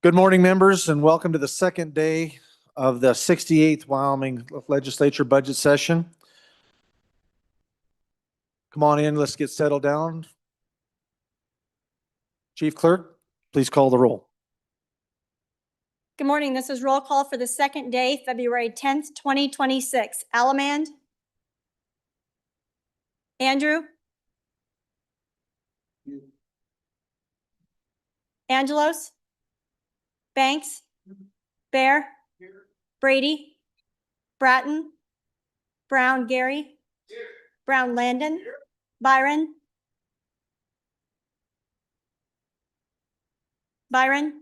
Good morning, members, and welcome to the second day of the 68th Wyoming Legislature budget session. Come on in, let's get settled down. Chief Clerk, please call the roll. Good morning. This is roll call for the second day, February 10th, 2026. Alamand. Andrew. Angelos. Banks. Bear. Brady. Bratton. Brown Gary. Brown Landon. Byron. Byron.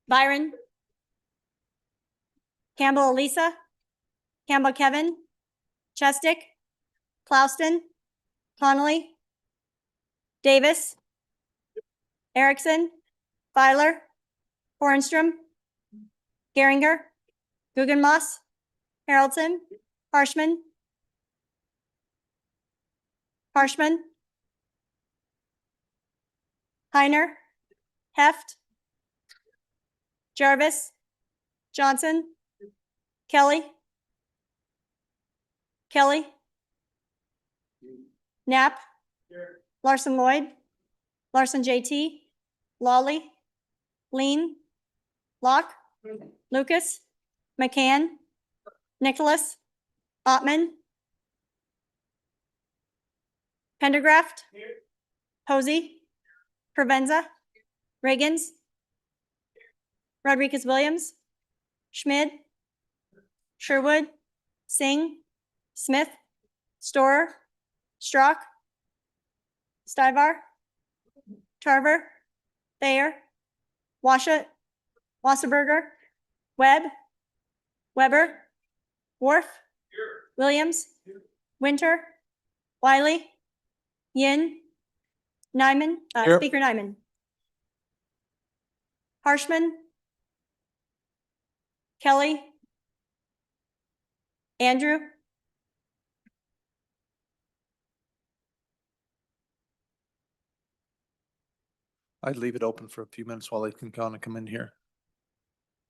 Byron. Campbell Elisa. Campbell Kevin. Chestick. Clouston. Connolly. Davis. Erickson. Filer. Hornstrom. Geringer. Guggenmoss. Harrelson. Harshman. Harshman. Heiner. Heft. Jarvis. Johnson. Kelly. Kelly. Knapp. Larson Lloyd. Larson JT. Lawley. Lean. Locke. Lucas. McCann. Nicholas. Ottman. Pendergraft. Posey. Provenza. Reagans. Rodriguez Williams. Schmid. Sherwood. Singh. Smith. Storer. Strock. Stivar. Tarver. Thayer. Washut. Wasserberger. Webb. Weber. Wharf. Williams. Winter. Wiley. Yin. Nyman. Speaker Nyman. Harshman. Kelly. Andrew. I'd leave it open for a few minutes while they can kind of come in here.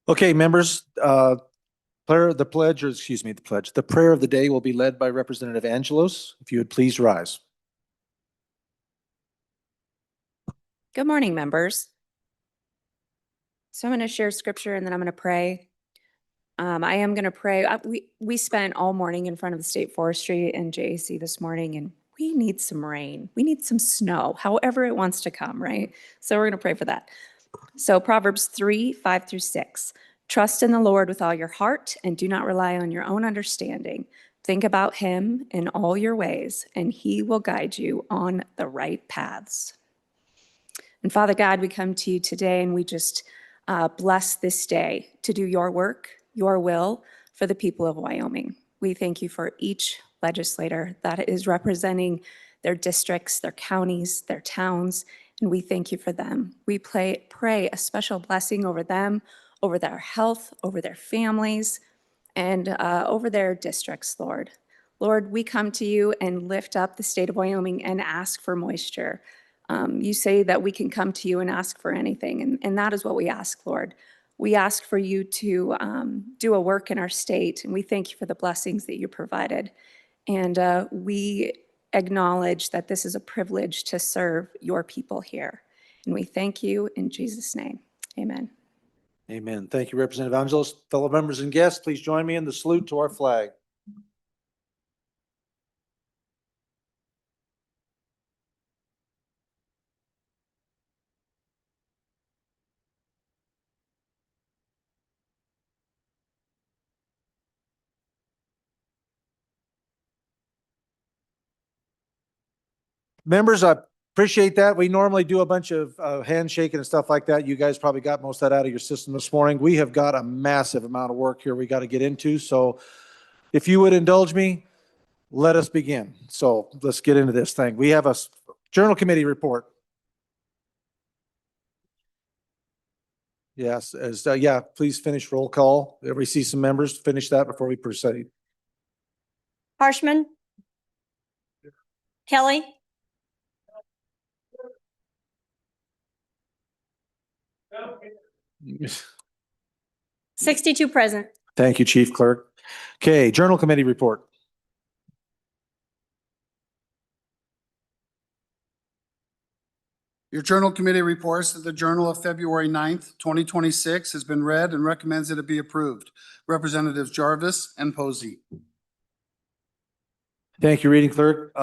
Okay, members, the prayer of the day will be led by Representative Angelos. If you would please rise. Good morning, members. So I'm going to share scripture and then I'm going to pray. I am going to pray. We spent all morning in front of the State Forestry and JAC this morning, and we need some rain. We need some snow, however it wants to come, right? So we're going to pray for that. So Proverbs 3:5-6. Trust in the Lord with all your heart and do not rely on your own understanding. Think about him in all your ways, and he will guide you on the right paths. And Father God, we come to you today and we just bless this day to do your work, your will for the people of Wyoming. We thank you for each legislator that is representing their districts, their counties, their towns, and we thank you for them. We pray a special blessing over them, over their health, over their families, and over their districts, Lord. Lord, we come to you and lift up the state of Wyoming and ask for moisture. You say that we can come to you and ask for anything, and that is what we ask, Lord. We ask for you to do a work in our state, and we thank you for the blessings that you provided. And we acknowledge that this is a privilege to serve your people here. And we thank you in Jesus' name. Amen. Amen. Thank you, Representative Angelos. Fellow members and guests, please join me in the salute to our flag. Members, I appreciate that. We normally do a bunch of handshaking and stuff like that. You guys probably got most of that out of your system this morning. We have got a massive amount of work here we got to get into. So if you would indulge me, let us begin. So let's get into this thing. We have a Journal Committee report. Yes, yeah, please finish roll call. Everybody see some members, finish that before we proceed. Harshman. Kelly. Yes. 62 present. Thank you, Chief Clerk. Okay, Journal Committee report. Your Journal Committee reports that the Journal of February 9th, 2026 has been read and recommends that it be approved. Representatives Jarvis and Posey. Thank you, Reading Clerk.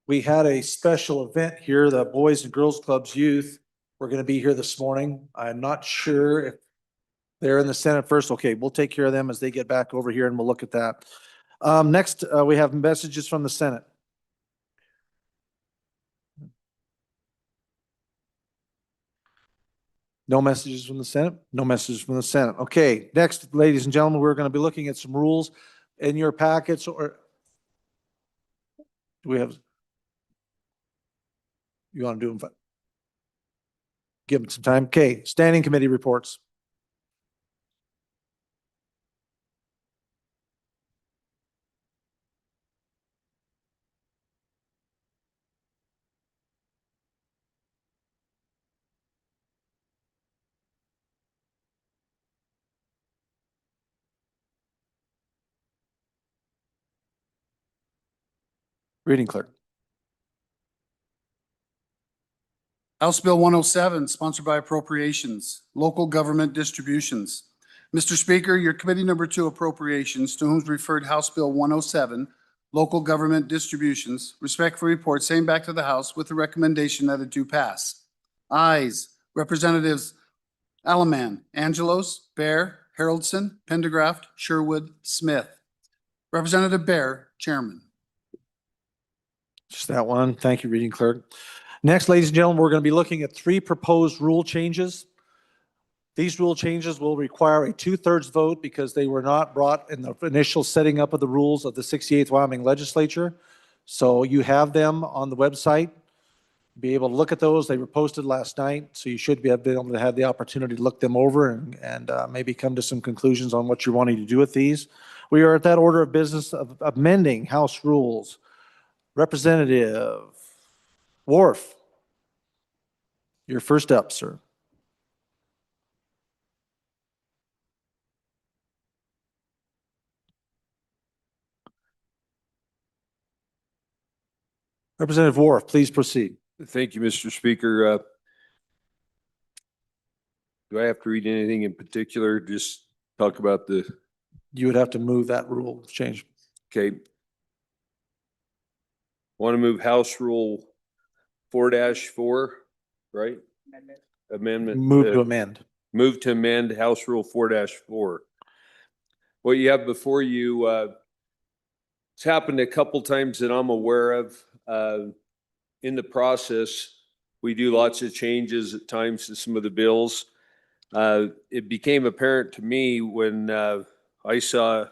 We had a special event here, the Boys and Girls Clubs Youth. We're going to be here this morning. I'm not sure if they're in the Senate first. Okay, we'll take care of them as they get back over here and we'll look at that. Next, we have messages from the Senate. No messages from the Senate? No messages from the Senate. Okay, next, ladies and gentlemen, we're going to be looking at some rules in your packets, or do we have? You want to do them? Give them some time. Okay, standing committee reports. Reading Clerk. House Bill 107, sponsored by Appropriations, Local Government Distributions. Mr. Speaker, your Committee Number 2 Appropriations, to whom is referred House Bill 107, Local Government Distributions, respectfully report same back to the House with the recommendation that it do pass. Ayes, Representatives Alaman, Angelos, Bear, Haroldson, Pendergraft, Sherwood, Smith. Representative Bear, Chairman. Just that one. Thank you, Reading Clerk. Next, ladies and gentlemen, we're going to be looking at 3 proposed rule changes. These rule changes will require a 2/3 vote because they were not brought in the initial setting up of the rules of the 68th Wyoming Legislature. So you have them on the website. Be able to look at those. They were posted last night, so you should be able to have the opportunity to look them over and maybe come to some conclusions on what you're wanting to do with these. We are at that order of business of amending House rules. Representative Wharf, you're first up, sir. Representative Wharf, please proceed. Thank you, Mr. Speaker. Do I have to read anything in particular? Just talk about the, You would have to move that rule change. okay. Want to move House Rule 4-4, right? Amendment. Move to amend. Move to amend House Rule 4-4. What you have before you, it's happened a couple times that I'm aware of. In the process, we do lots of changes at times to some of the bills. It became apparent to me when I saw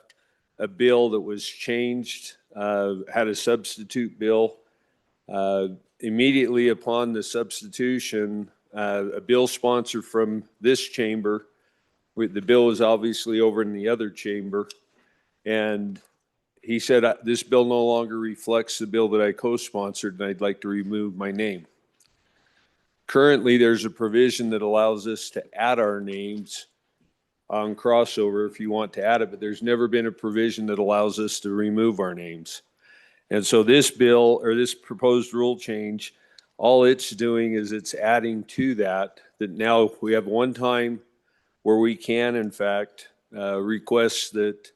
a bill that was changed, had a substitute bill. Immediately upon the substitution, a bill sponsor from this chamber, the bill was obviously over in the other chamber, and he said, this bill no longer reflects the bill that I co-sponsored, and I'd like to remove my name. Currently, there's a provision that allows us to add our names on crossover if you want to add it, but there's never been a provision that allows us to remove our names. And so this bill, or this proposed rule change, all it's doing is it's adding to that now we have one time where we can, in fact, request that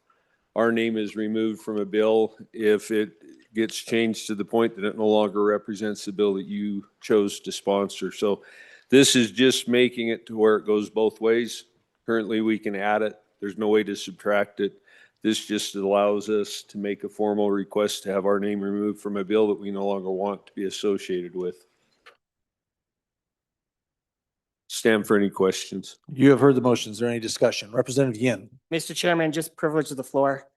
our name is removed from a bill if it gets changed to the point that it no longer represents the bill that you chose to sponsor. So this is just making it to where it goes both ways. Currently, we can add it. There's no way to subtract it. This just allows us to make a formal request to have our name removed from a bill that we no longer want to be associated with. Stand for any questions. You have heard the motion. Is there any discussion? Representative Yin, Mr. Chairman, just privilege of the floor.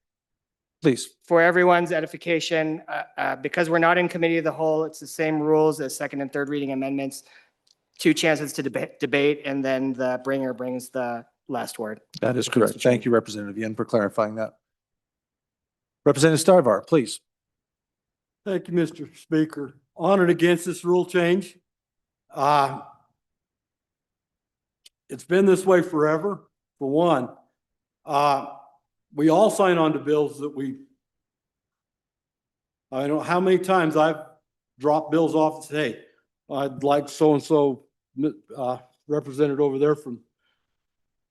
please. For everyone's edification, because we're not in committee of the whole, it's the same rules as second and third reading amendments. two chances to debate, and then the bringer brings the last word. That is Thank you, Mr. correct. Thank you, Representative Yen, for clarifying that. Representative Star, please. Thank you, Mr. Speaker. On and against this rule change. It's been this way forever, for one. We all sign on to bills that I don't know how many times I've dropped bills off and said, hey, I'd like so-and-so represented over there from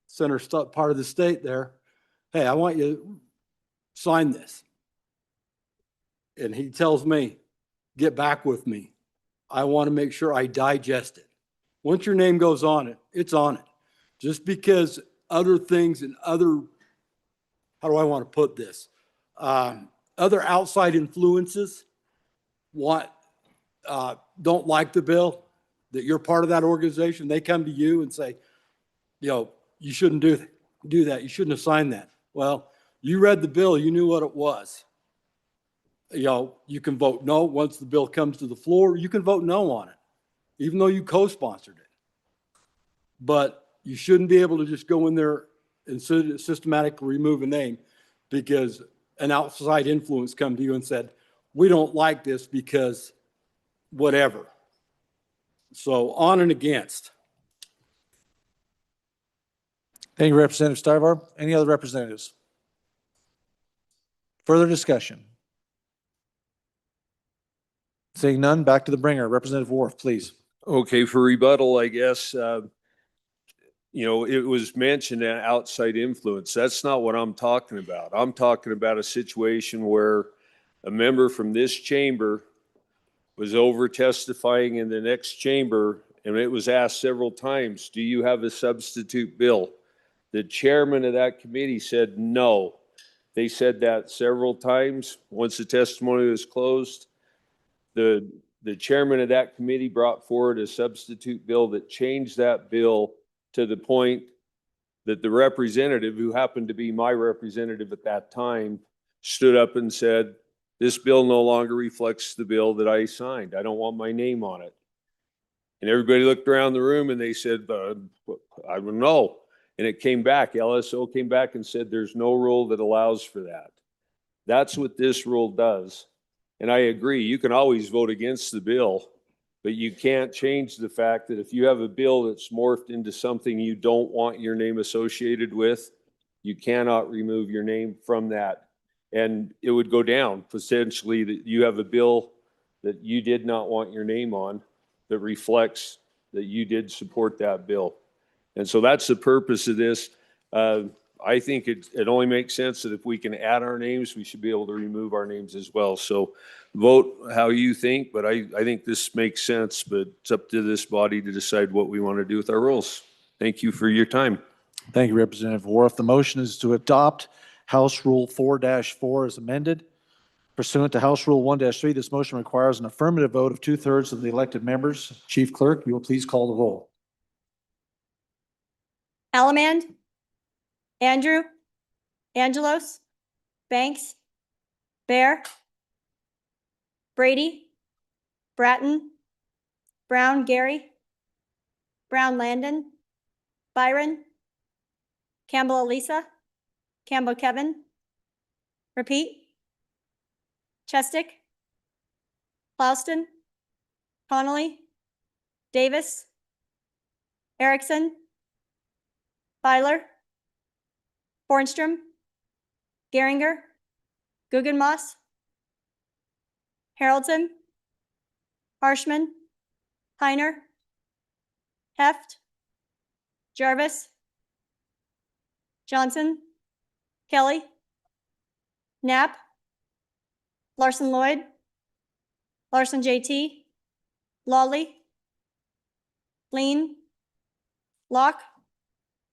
center part of the state there. Hey, I want you to sign this. And he tells me, get back with me. I want to make sure I digest it. Once your name goes on it, it's on it. Just because other things and other, how do I want to put this? Other outside influences don't like the bill, that you're part of that organization, they come to you and say, you shouldn't do that. You shouldn't have signed that. Well, you read the bill, you knew what it was. You can vote no once the bill comes to the floor. You can vote no on it, even though you co-sponsored it. But you shouldn't be able to just go in there and systematically remove a name because an outside influence come to you and said, we don't like this because whatever. So on and against. Thank you, Representative Stivar. Any other representatives? Further discussion? Seeing none, back to the bringer. Representative Wharf, please. Okay, for rebuttal, I guess, it was mentioned an outside influence. That's not what I'm talking about. I'm talking about a situation where a member from this chamber was over testifying in the next chamber, and it was asked several times, do you have a substitute bill? The chairman of that committee said no. They said that several times. Once the testimony was closed, the chairman of that committee brought forward a substitute bill that changed that bill to the point that the representative, who happened to be my representative at that time, stood up and said, this bill no longer reflects the bill that I signed. I don't want my name on it. And everybody looked around the room and they said, I don't know. And it came back. LSO came back and said, there's no rule that allows for that. That's what this rule does. And I agree, you can always vote against the bill, but you can't change the fact that if you have a bill that's morphed into something you don't want your name associated with, you cannot remove your name from that. And it would go down potentially that you have a bill that you did not want your name on that reflects that you did support that bill. And so that's the purpose of this. I think it only makes sense that if we can add our names, we should be able to remove our names as well. So vote how you think, but I think this makes sense, but it's up to this body to decide what we want to do with our rules. Thank you for your time. Thank you, Representative Wharf. The motion is to adopt House Rule 4-4 as amended. Pursuant to House Rule 1-3, this motion requires an affirmative vote of 2/3 of the elected members. Chief Clerk, you will please call the roll. Allemand, Andrew, Angelos, Banks, Bear, Brady, Bratton, Brown Gary, Brown Landon, Byron, Campbell Elisa, Campbell Kevin, repeat, Chestick, Plouston, Connolly, Davis, Erickson, Byler, Bornstrom, Geringer, Guggenmoss, Haroldson, Harshman, Heiner, Heft, Jarvis, Johnson, Kelly, Knapp, Larson Lloyd, Larson JT, Lawley, Lean, Locke,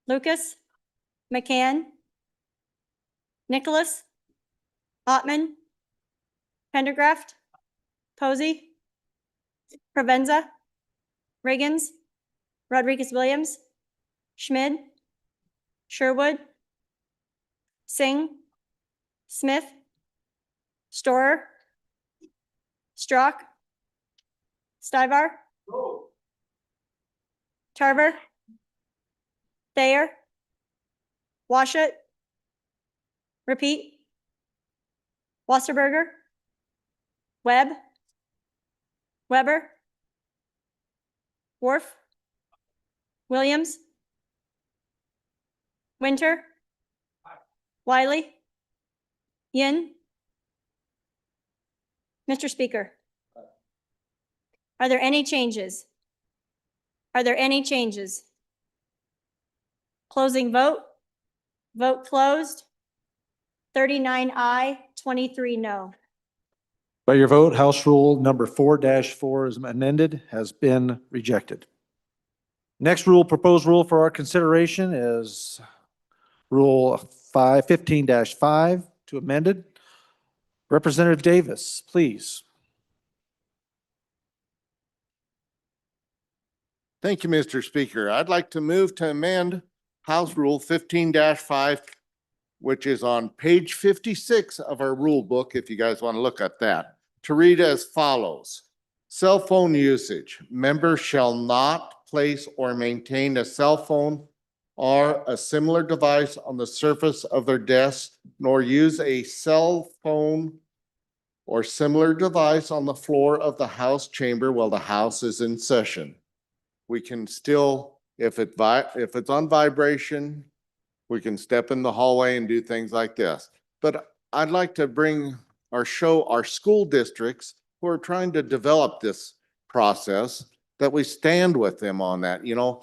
Lucas, McCann, Nicholas, Ottman, Pendergraft, Posey, Provenza, Riggins, Rodriguez-Williams, Schmid, Sherwood, Singh, Smith, Storer, Strock, Stivar, Tarver, Thayer, Washut, repeat, Wasserberger, Webb, Weber, Worf, Williams, Winter, Wiley, Yin. Mr. Speaker, are there any changes? Are there any changes? Closing vote. Vote closed. 39 aye, 23 no. By your vote, House Rule number 4-4 is amended, has been rejected. Next proposed rule for our consideration is Rule 15-5 to amended. Representative Davis, please. Thank you, Mr. Speaker. I'd like to move to amend House Rule 15-5, which is on page 56 of our rule book, if you guys want to look at that, to read as follows. Cell phone usage. Members shall not place or maintain a cell phone or a similar device on the surface of their desk, nor use a cell phone or similar device on the floor of the House chamber while the House is in session. We can still, if it's on vibration, we can step in the hallway and do things like this. But I'd like to show our school districts who are trying to develop this process that we stand with them on that. You know,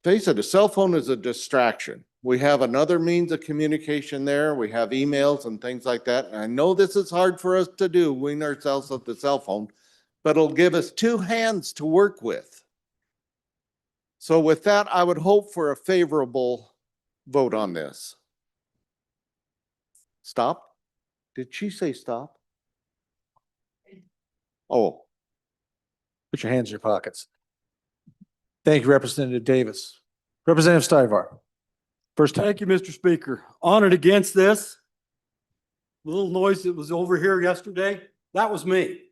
face it, a cell phone is a distraction. We have another means of communication there. We have emails and things like that. And I know this is hard for us to do, wean ourselves off the cell phone, but it'll give us two hands to work with. So with that, I would hope for a favorable vote on this. Stop? Did she say stop? Oh. Put your hands in your pockets. Thank you, Representative Davis. Representative Stivar, first time. Thank you, Mr. Speaker. On and against this, the little noise that was over here yesterday, that was me.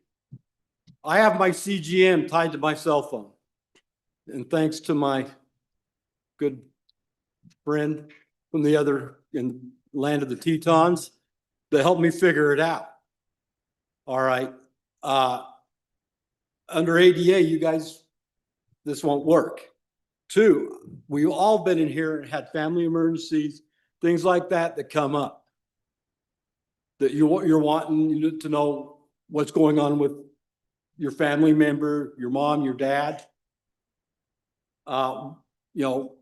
I have my CGM tied to my cell phone. And thanks to my good friend from the other in land of the Tetons, they helped me figure it out. All right. Under ADA, you guys, this won't work. Two, we've all been in here and had family emergencies, things like that that come up. That you're wanting to know what's going on with your family member, your mom, your dad. You know,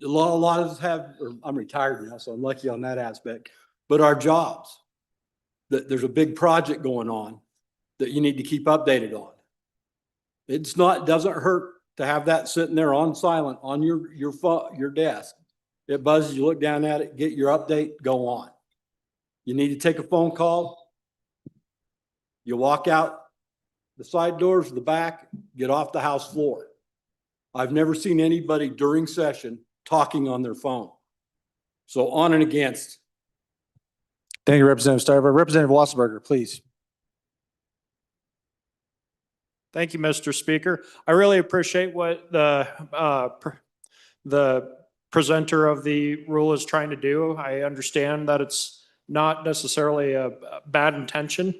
a lot of us have, I'm retired now, so I'm lucky on that aspect, but our jobs, that there's a big project going on that you need to keep updated on. Doesn't hurt to have that sitting there on silent on your phone, your desk. It buzzes, you look down at it, get your update, go on. You need to take a phone call. You walk out the side doors, the back, get off the House floor. I've never seen anybody during session talking on their phone. So on and against. Thank you, Representative Stiver. Representative Wasserberger, please. Thank you, Mr. Speaker. I really appreciate what the presenter of the rule is trying to do. I understand that it's not necessarily a bad intention.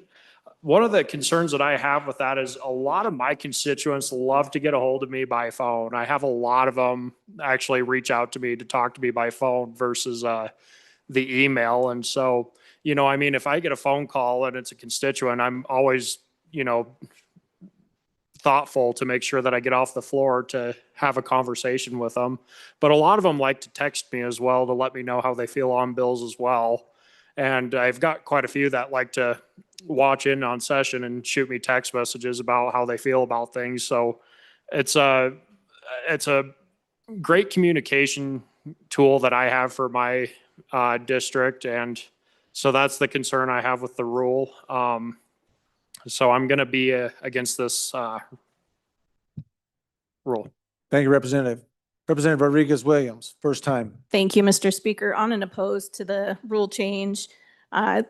One of the concerns that I have with that is a lot of my constituents love to get a hold of me by phone. I have a lot of them actually reach out to me to talk to me by phone versus the email. And so, you know, I mean, if I get a phone call and it's a constituent, I'm always, you know, thoughtful to make sure that I get off the floor to have a conversation with them. But a lot of them like to text me as well to let me know how they feel on bills as well. And I've got quite a few that like to watch in on session and shoot me text messages about how they feel about things. So it's a great communication tool that I have for my district. And so that's the concern I have with the rule. So I'm going to be against this rule. Thank you, Representative. Representative Rodriguez-Williams, first time. Thank you, Mr. Speaker. On and opposed to the rule change.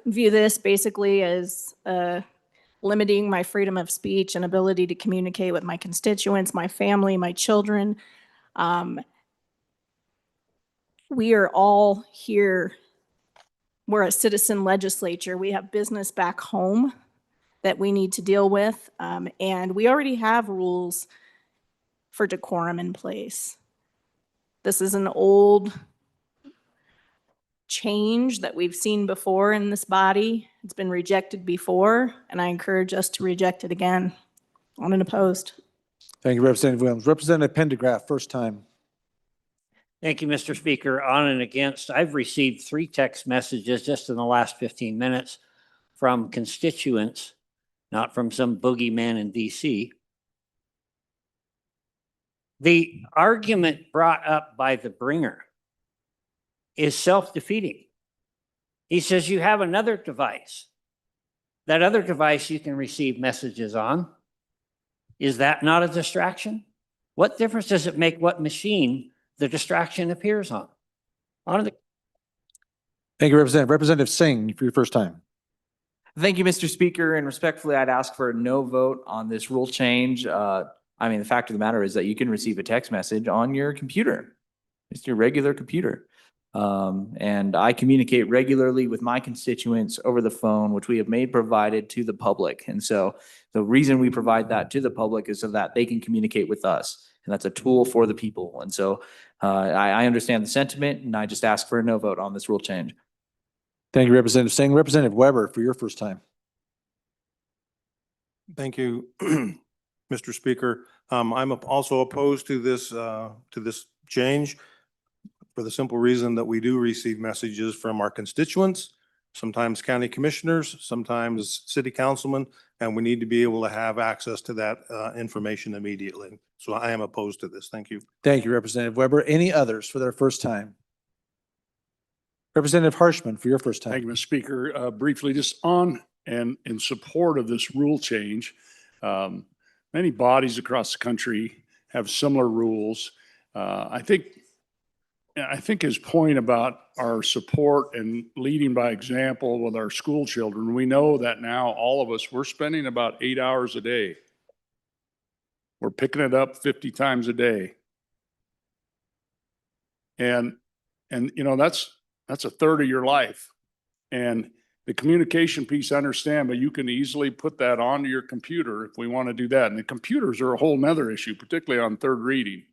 View this basically as a limiting my freedom of speech and ability to communicate with my constituents, my family, my children. We are all here. We're a citizen legislature. We have business back home that we need to deal with. And we already have rules for decorum in place. This is an old change that we've seen before in this body. It's been rejected before, and I encourage us to reject it again. Unopposed. Thank you, Representative Williams. Representative Pendergraft, first time. Thank you, Mr. Speaker. On and against, I've received 3 text messages just in the last 15 minutes from constituents, not from some boogeyman in DC. The argument brought up by the bringer is self-defeating. He says you have another device. That other device you can receive messages on. Is that not a distraction? What difference does it make what machine the distraction appears on? Thank you, Representative. Representative Singh, for your first time. Thank you, Mr. Speaker, and respectfully, I'd ask for a no vote on this rule change. I mean, the fact of the matter is that you can receive a text message on your computer. It's your regular computer. And I communicate regularly with my constituents over the phone, which we have made provided to the public. And so the reason we provide that to the public is so that they can communicate with us. And that's a tool for the people. And so I understand the sentiment, and I just ask for a no vote on this rule change. Thank you, Representative Singh. Representative Weber, for your first time. Thank you, Mr. Speaker. I'm also opposed to this change for the simple reason that we do receive messages from our constituents, sometimes county commissioners, sometimes city councilmen, and we need to be able to have access to that information immediately. So I am opposed to this. Thank you. Thank you, Representative Weber. Any others for their first time? Representative Harshman, for your first time. Thank you, Mr. Speaker. Briefly, just on and in support of this rule change, many bodies across the country have similar rules. I think his point about our support and leading by example with our school children, we know that now all of us, we're spending about 8 hours a day. We're picking it up 50 times a day. And you know, that's a third of your life. And the communication piece, I understand, but you can easily put that onto your computer if we want to do that. And the computers are a whole nother issue, particularly on third reading.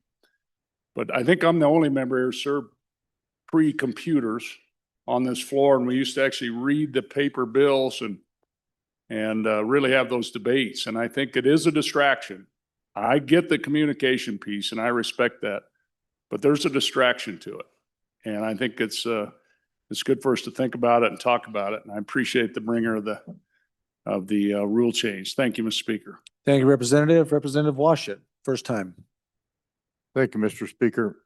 But I think I'm the only member here served pre-computers on this floor, and we used to actually read the paper bills and really have those debates. And I think it is a distraction. I get the communication piece, and I respect that, but there's a distraction to it. And I think it's good for us to think about it and talk about it. And I appreciate the bringer of the rule change. Thank you, Mr. Speaker. Thank you, Representative. Representative Washut, first time. Thank you, Mr. Speaker.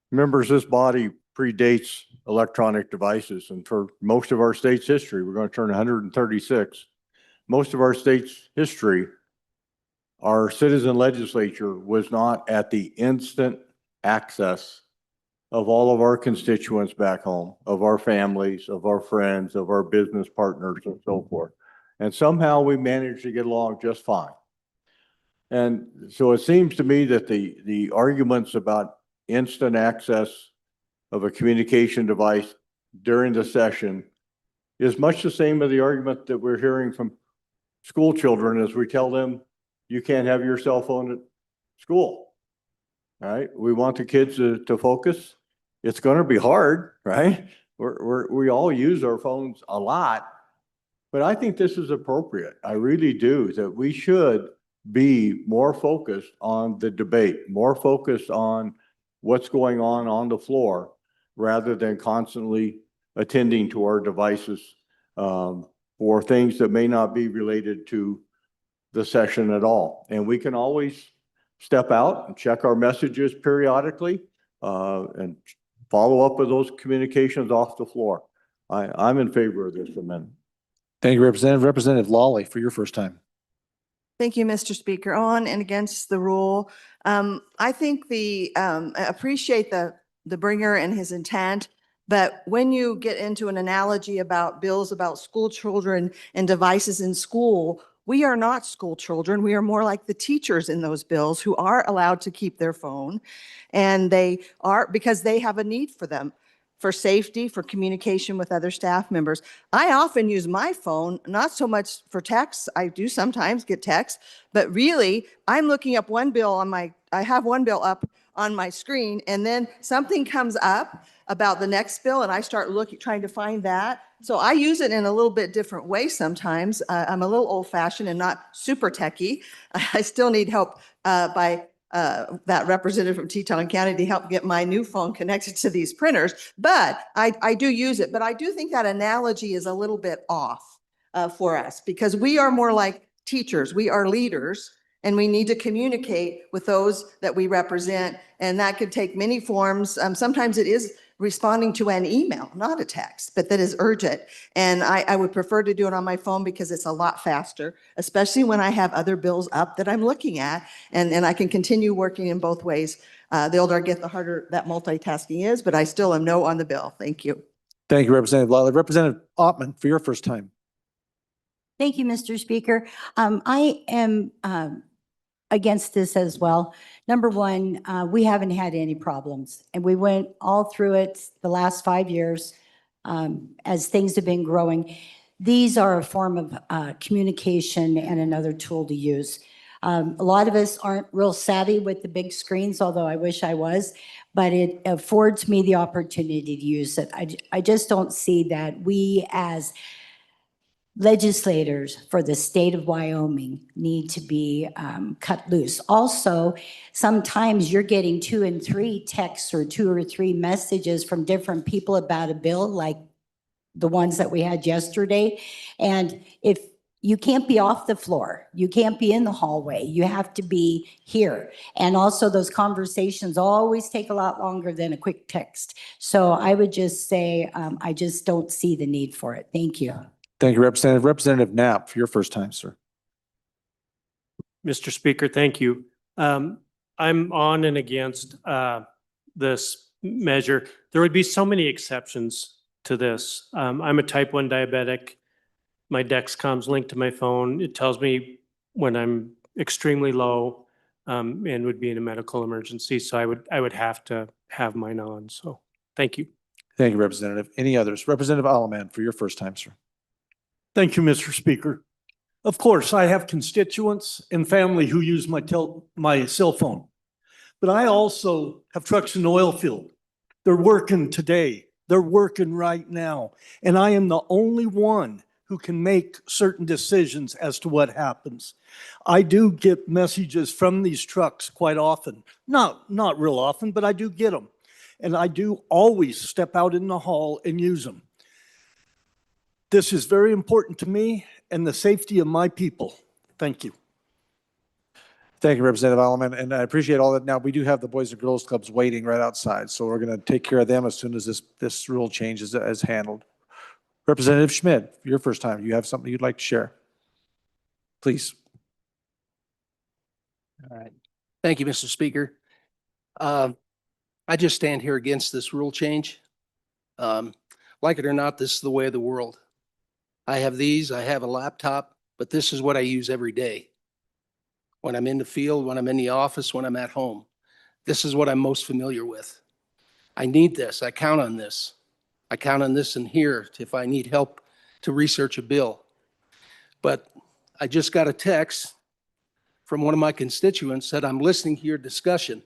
Members, this body predates electronic devices, and for most of our state's history, we're going to turn 136. Most of our state's history, our citizen legislature was not at the instant access of all of our constituents back home, of our families, of our friends, of our business partners, and so forth. And somehow we managed to get along just fine. And so it seems to me that the arguments about instant access of a communication device during the session is much the same as the argument that we're hearing from school children as we tell them you can't have your cell phone at school. All right, we want the kids to focus. It's going to be hard, right? We all use our phones a lot, but I think this is appropriate. I really do, that we should be more focused on the debate, more focused on what's going on the floor, rather than constantly attending to our devices for things that may not be related to the session at all. And we can always step out and check our messages periodically and follow up with those communications off the floor. I'm in favor of this amendment. Thank you, Representative. Representative Lawley, for your first time. Thank you, Mr. Speaker. On and against the rule. I think appreciate the bringer and his intent But when you get into an analogy about bills about school children and devices in school, we are not school children. We are more like the teachers in those bills who are allowed to keep their phone. And they are, because they have a need for them, for safety, for communication with other staff members. I often use my phone, not so much for texts. I do sometimes get texts, but really I'm looking up one bill on I have one bill up on my screen, and then something comes up about the next bill and I start trying to find that. So I use it in a little bit different way sometimes. I'm a little old fashioned and not super techie. I still need help by that representative from Teton County to help get my new phone connected to these printers. But I do use it. But I do think that analogy is a little bit off for us because we are more like teachers. We are leaders. And we need to communicate with those that we represent. And that could take many forms. Sometimes it is responding to an email, not a text, but that is urgent. And I would prefer to do it on my phone because it's a lot faster, especially when I have other bills up that I'm looking at. And I can continue working in both ways. The older I get, the harder that multitasking is, but I still am no on the bill. Thank you. Thank you, Representative Lawley. Representative Ottman, for your first time. Thank you, Mr. Speaker. I am against this as well. Number one, we haven't had any problems, and we went all through it the last 5 years as things have been growing. These are a form of communication and another tool to use. A lot of us aren't real savvy with the big screens, although I wish I was, but it affords me the opportunity to use it. I just don't see that we as legislators for the state of Wyoming need to be cut loose. Also, sometimes you're getting 2 and 3 texts or 2 or 3 messages from different people about a bill, like the ones that we had yesterday. And if you can't be off the floor, you can't be in the hallway, you have to be here. And also those conversations always take a lot longer than a quick text. So I would just say, I just don't see the need for it. Thank you. Thank you, Representative. Representative Knapp, for your first time, sir. Mr. Speaker, thank you. I'm on and against this measure. There would be so many exceptions to this. I'm a type 1 diabetic. My Dexcom's linked to my phone. It tells me when I'm extremely low and would be in a medical emergency. So I would have to have mine on. So thank you. Thank you, Representative. Any others? Representative Alaman, for your first time, sir. Thank you, Mr. Speaker. Of course, I have constituents and family who use my cell phone, but I also have trucks in the oil field. They're working today. They're working right now. And I am the only one who can make certain decisions as to what happens. I do get messages from these trucks quite often. Not real often, but I do get them. And I do always step out in the hall and use them. This is very important to me and the safety of my people. Thank you. Thank you, Representative Alaman, and I appreciate all that. Now, we do have the Boys and Girls Clubs waiting right outside, so we're going to take care of them as soon as this rule change is handled. Representative Schmidt, your first time. You have something you'd like to share? Please. All right. Thank you, Mr. Speaker. I just stand here against this rule change. Like it or not, this is the way of the world. I have these, I have a laptop, but this is what I use every day. When I'm in the field, when I'm in the office, when I'm at home. This is what I'm most familiar with. I need this. I count on this. I count on this in here if I need help to research a bill. But I just got a text from one of my constituents that I'm listening to your discussion.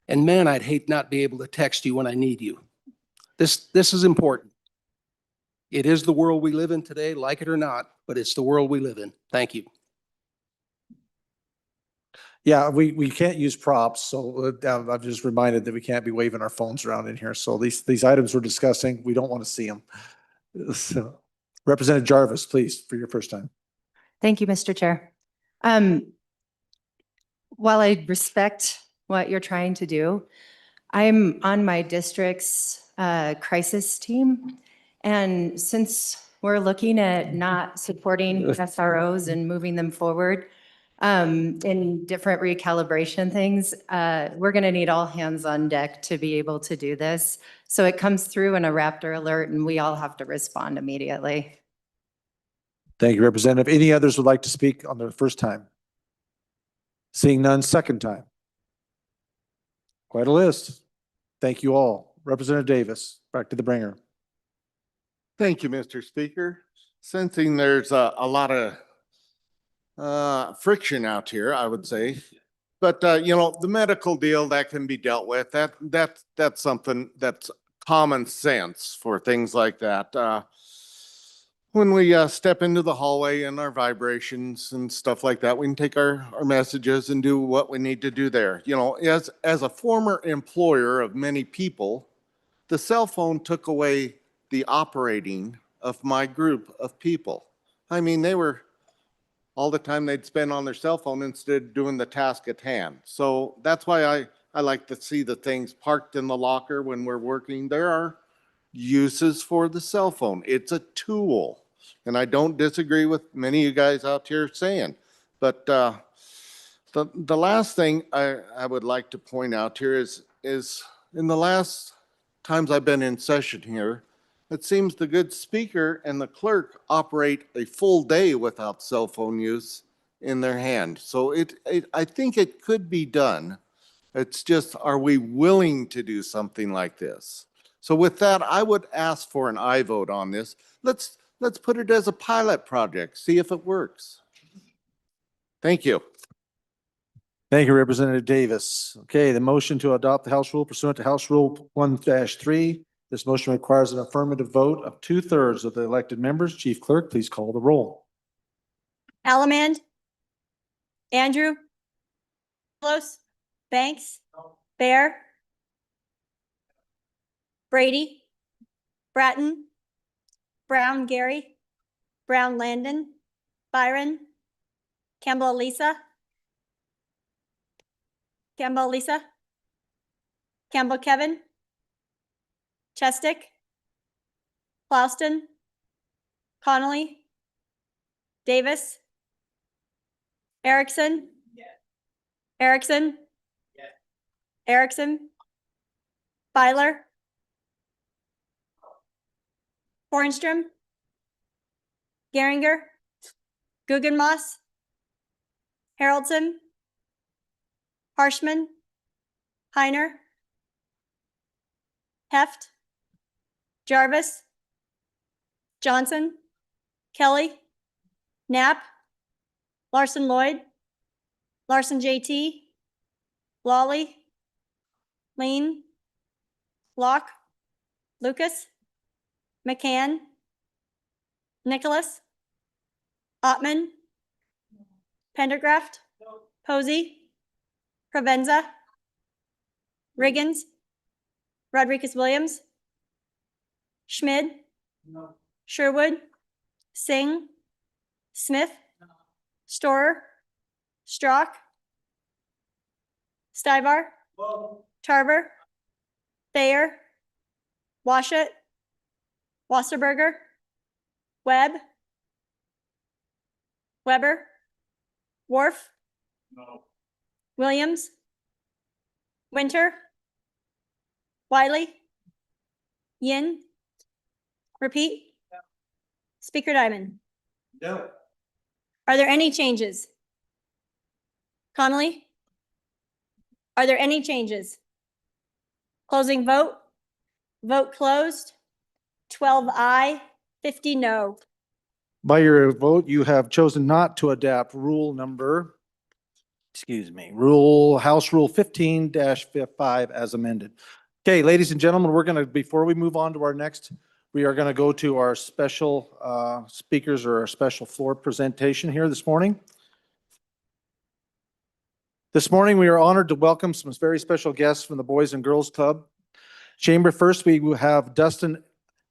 And man, I'd hate not be able to text you when I need you. This is important. It is the world we live in today, like it or not, but it's the world we live in. Thank you. Yeah, we can't use props, so I'm just reminded that we can't be waving our phones around in here. So these items we're discussing, we don't want to see them. So, Representative Jarvis, please, for your first time. Thank you, Mr. Chair. While I respect what you're trying to do, I'm on my district's crisis team. And since we're looking at not supporting SROs and moving them forward, in different recalibration things. We're going to need all hands on deck to be able to do this. So it comes through in a Raptor alert and we all have to respond immediately. Thank you, Representative. Any others would like to speak on the first time? Seeing none, second time. Quite a list. Thank you all. Representative Davis, back to the bringer. Thank you, Mr. Speaker. Sensing there's a lot of friction out here, I would say. But you know, the medical deal that can be dealt with, that's something that's common sense for things like that. When we step into the hallway and our vibrations and stuff like that, we can take our messages and do what we need to do there. You know, as a former employer of many people, the cell phone took away the operating of my group of people. I mean, they were all the time they'd spend on their cell phone instead of doing the task at hand. So that's why I like to see the things parked in the locker when we're working. There are uses for the cell phone. It's a tool. And I don't disagree with many of you guys out here saying, but the last thing I would like to point out here is in the last times I've been in session here, it seems the good speaker and the clerk operate a full day without cell phone use in their hand. So I think it could be done. It's just, are we willing to do something like this? So with that, I would ask for an aye vote on this. Let's put it as a pilot project, see if it works. Thank you. Thank you, Representative Davis. Okay, the motion to adopt the House rule pursuant to House Rule 1-3. This motion requires an affirmative vote of 2/3 of the elected members. Chief Clerk, please call the roll. Allemand, Andrew, Close, Banks, Bear, Brady, Bratton, Brown Gary, Brown Landon, Byron, Campbell Elisa, Campbell Lisa, Campbell Kevin, Chestick, Plouston, Connolly, Davis, Erickson, Erickson, Erickson, Byler, Hornstrom, Geringer, Guggenmoss, Haroldson, Harshman, Heiner, Heft, Jarvis, Johnson, Kelly, Knapp, Larson Lloyd, Larson JT, Lawley, Lean, Locke, Lucas, McCann, Nicholas, Ottman, Pendergraft, Posey, Provenza, Riggins, Rodriguez Williams, Schmid, Sherwood, Singh, Smith, Storer, Strock, Stivar, Tarver, Thayer, Washut, Wasserberger, Webb, Weber, Worf, Williams, Winter, Wiley, Yin, repeat. Speaker Diamond. No. Are there any changes? Connolly? Are there any changes? Closing vote. Vote closed. 12 aye, 50 no. By your vote, you have chosen not to adapt House Rule 15-5 as amended. Okay, ladies and gentlemen, before we move on to our next, we are going to go to our special speakers or our special floor presentation here this morning. This morning, we are honored to welcome some very special guests from the Boys and Girls Club Chamber. First, we will have Dustin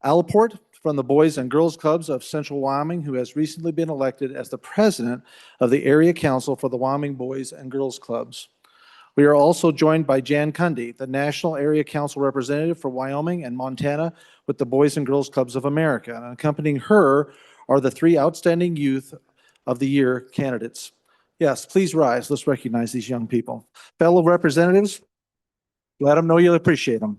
Allport from the Boys and Girls Clubs of Central Wyoming, who has recently been elected as the president of the Area Council for the Wyoming Boys and Girls Clubs. We are also joined by Jan Cundy, the National Area Council representative for Wyoming and Montana with the Boys and Girls Clubs of America. And accompanying her are the 3 outstanding Youth of the Year candidates. Yes, please rise. Let's recognize these young people. Fellow representatives, let them know you appreciate them.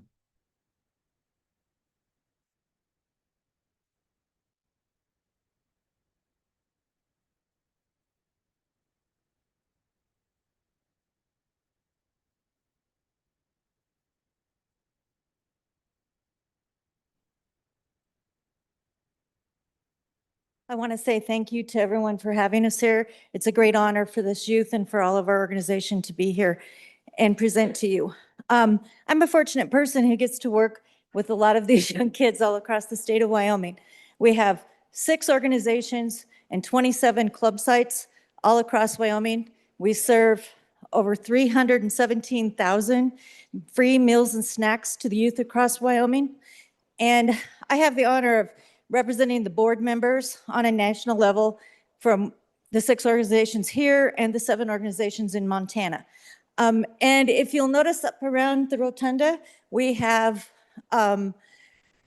I want to say thank you to everyone for having us here. It's a great honor for this youth and for all of our organization to be here and present to you. I'm a fortunate person who gets to work with a lot of these young kids all across the state of Wyoming. We have 6 organizations and 27 club sites all across Wyoming. We serve over 317,000 free meals and snacks to the youth across Wyoming. And I have the honor of representing the board members on a national level from the 6 organizations here and the 7 organizations in Montana. And if you'll notice up around the rotunda, we have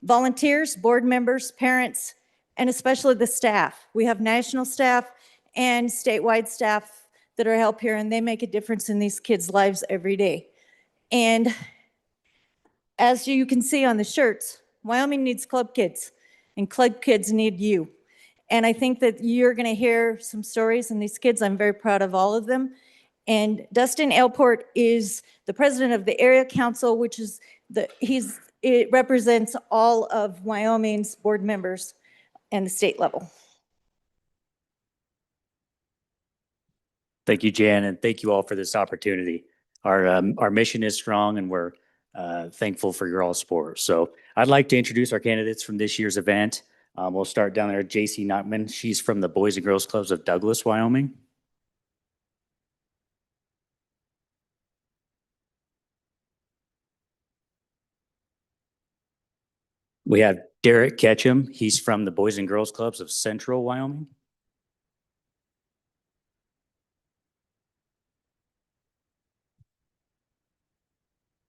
volunteers, board members, parents, and especially the staff. We have national staff and statewide staff that are help here, and they make a difference in these kids' lives every day. And as you can see on the shirts, Wyoming needs club kids, and club kids need you. And I think that you're going to hear some stories in these kids. I'm very proud of all of them. And Dustin Ailport is the president of the area council, which is it represents all of Wyoming's board members and the state level. Thank you, Jan, and thank you all for this opportunity. Our mission is strong, and we're thankful for your all support. So I'd like to introduce our candidates from this year's event. We'll start down there. JC Notman. She's from the Boys and Girls Clubs of Douglas, Wyoming. We have Derek Ketchum. He's from the Boys and Girls Clubs of Central, Wyoming.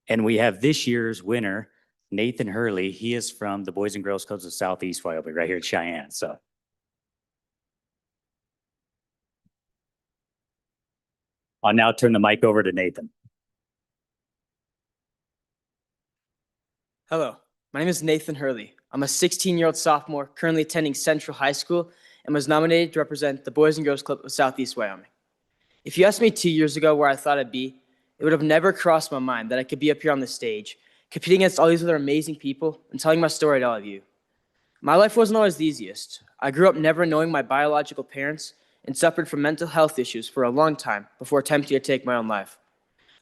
And we have this year's winner, Nathan Hurley. He is from the Boys and Girls Clubs of Southeast Wyoming, right here in Cheyenne. So I'll now turn the mic over to Nathan. Hello, my name is Nathan Hurley. I'm a 16-year-old sophomore currently attending Central High School and was nominated to represent the Boys and Girls Club of Southeast Wyoming. If you asked me 2 years ago where I thought I'd be, it would have never crossed my mind that I could be up here on this stage, competing against all these other amazing people and telling my story to all of you. My life wasn't always the easiest. I grew up never knowing my biological parents and suffered from mental health issues for a long time before attempting to take my own life.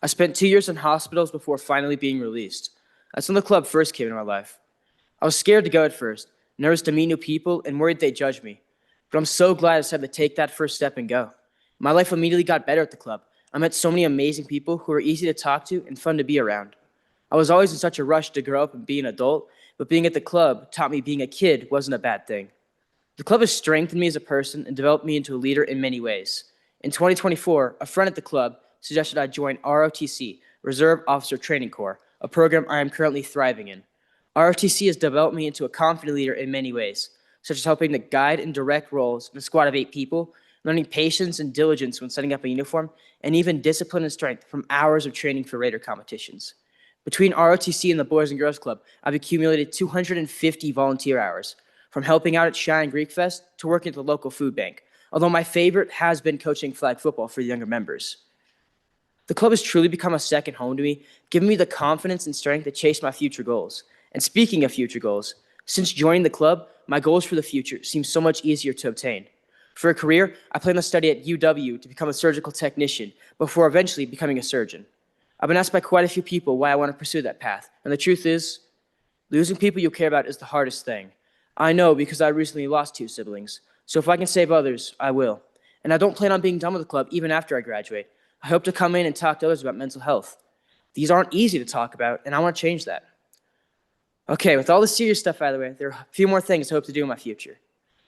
I spent 2 years in hospitals before finally being released. That's when the club first came into my life. I was scared to go at first, nervous to meet new people, and worried they'd judge me. But I'm so glad I decided to take that first step and go. My life immediately got better at the club. I met so many amazing people who were easy to talk to and fun to be around. I was always in such a rush to grow up and be an adult, but being at the club taught me being a kid wasn't a bad thing. The club has strengthened me as a person and developed me into a leader in many ways. In 2024, a friend at the club suggested I join ROTC, Reserve Officer Training Corps, a program I am currently thriving in. ROTC has developed me into a confident leader in many ways, such as helping to guide and direct roles in a squad of 8 people, learning patience and diligence when setting up a uniform, and even discipline and strength from hours of training for Raider competitions. Between ROTC and the Boys and Girls Club, I've accumulated 250 volunteer hours, from helping out at Cheyenne Greek Fest to working at the local food bank, although my favorite has been coaching flag football for the younger members. The club has truly become a second home to me, giving me the confidence and strength to chase my future goals. And speaking of future goals, since joining the club, my goals for the future seem so much easier to obtain. For a career, I plan to study at UW to become a surgical technician before eventually becoming a surgeon. I've been asked by quite a few people why I want to pursue that path, and the truth is, losing people you care about is the hardest thing. I know because I recently lost 2 siblings, so if I can save others, I will. And I don't plan on being done with the club even after I graduate. I hope to come in and talk to others about mental health. These aren't easy to talk about, and I want to change that. Okay, with all the serious stuff out of the way, there are a few more things I hope to do in my future.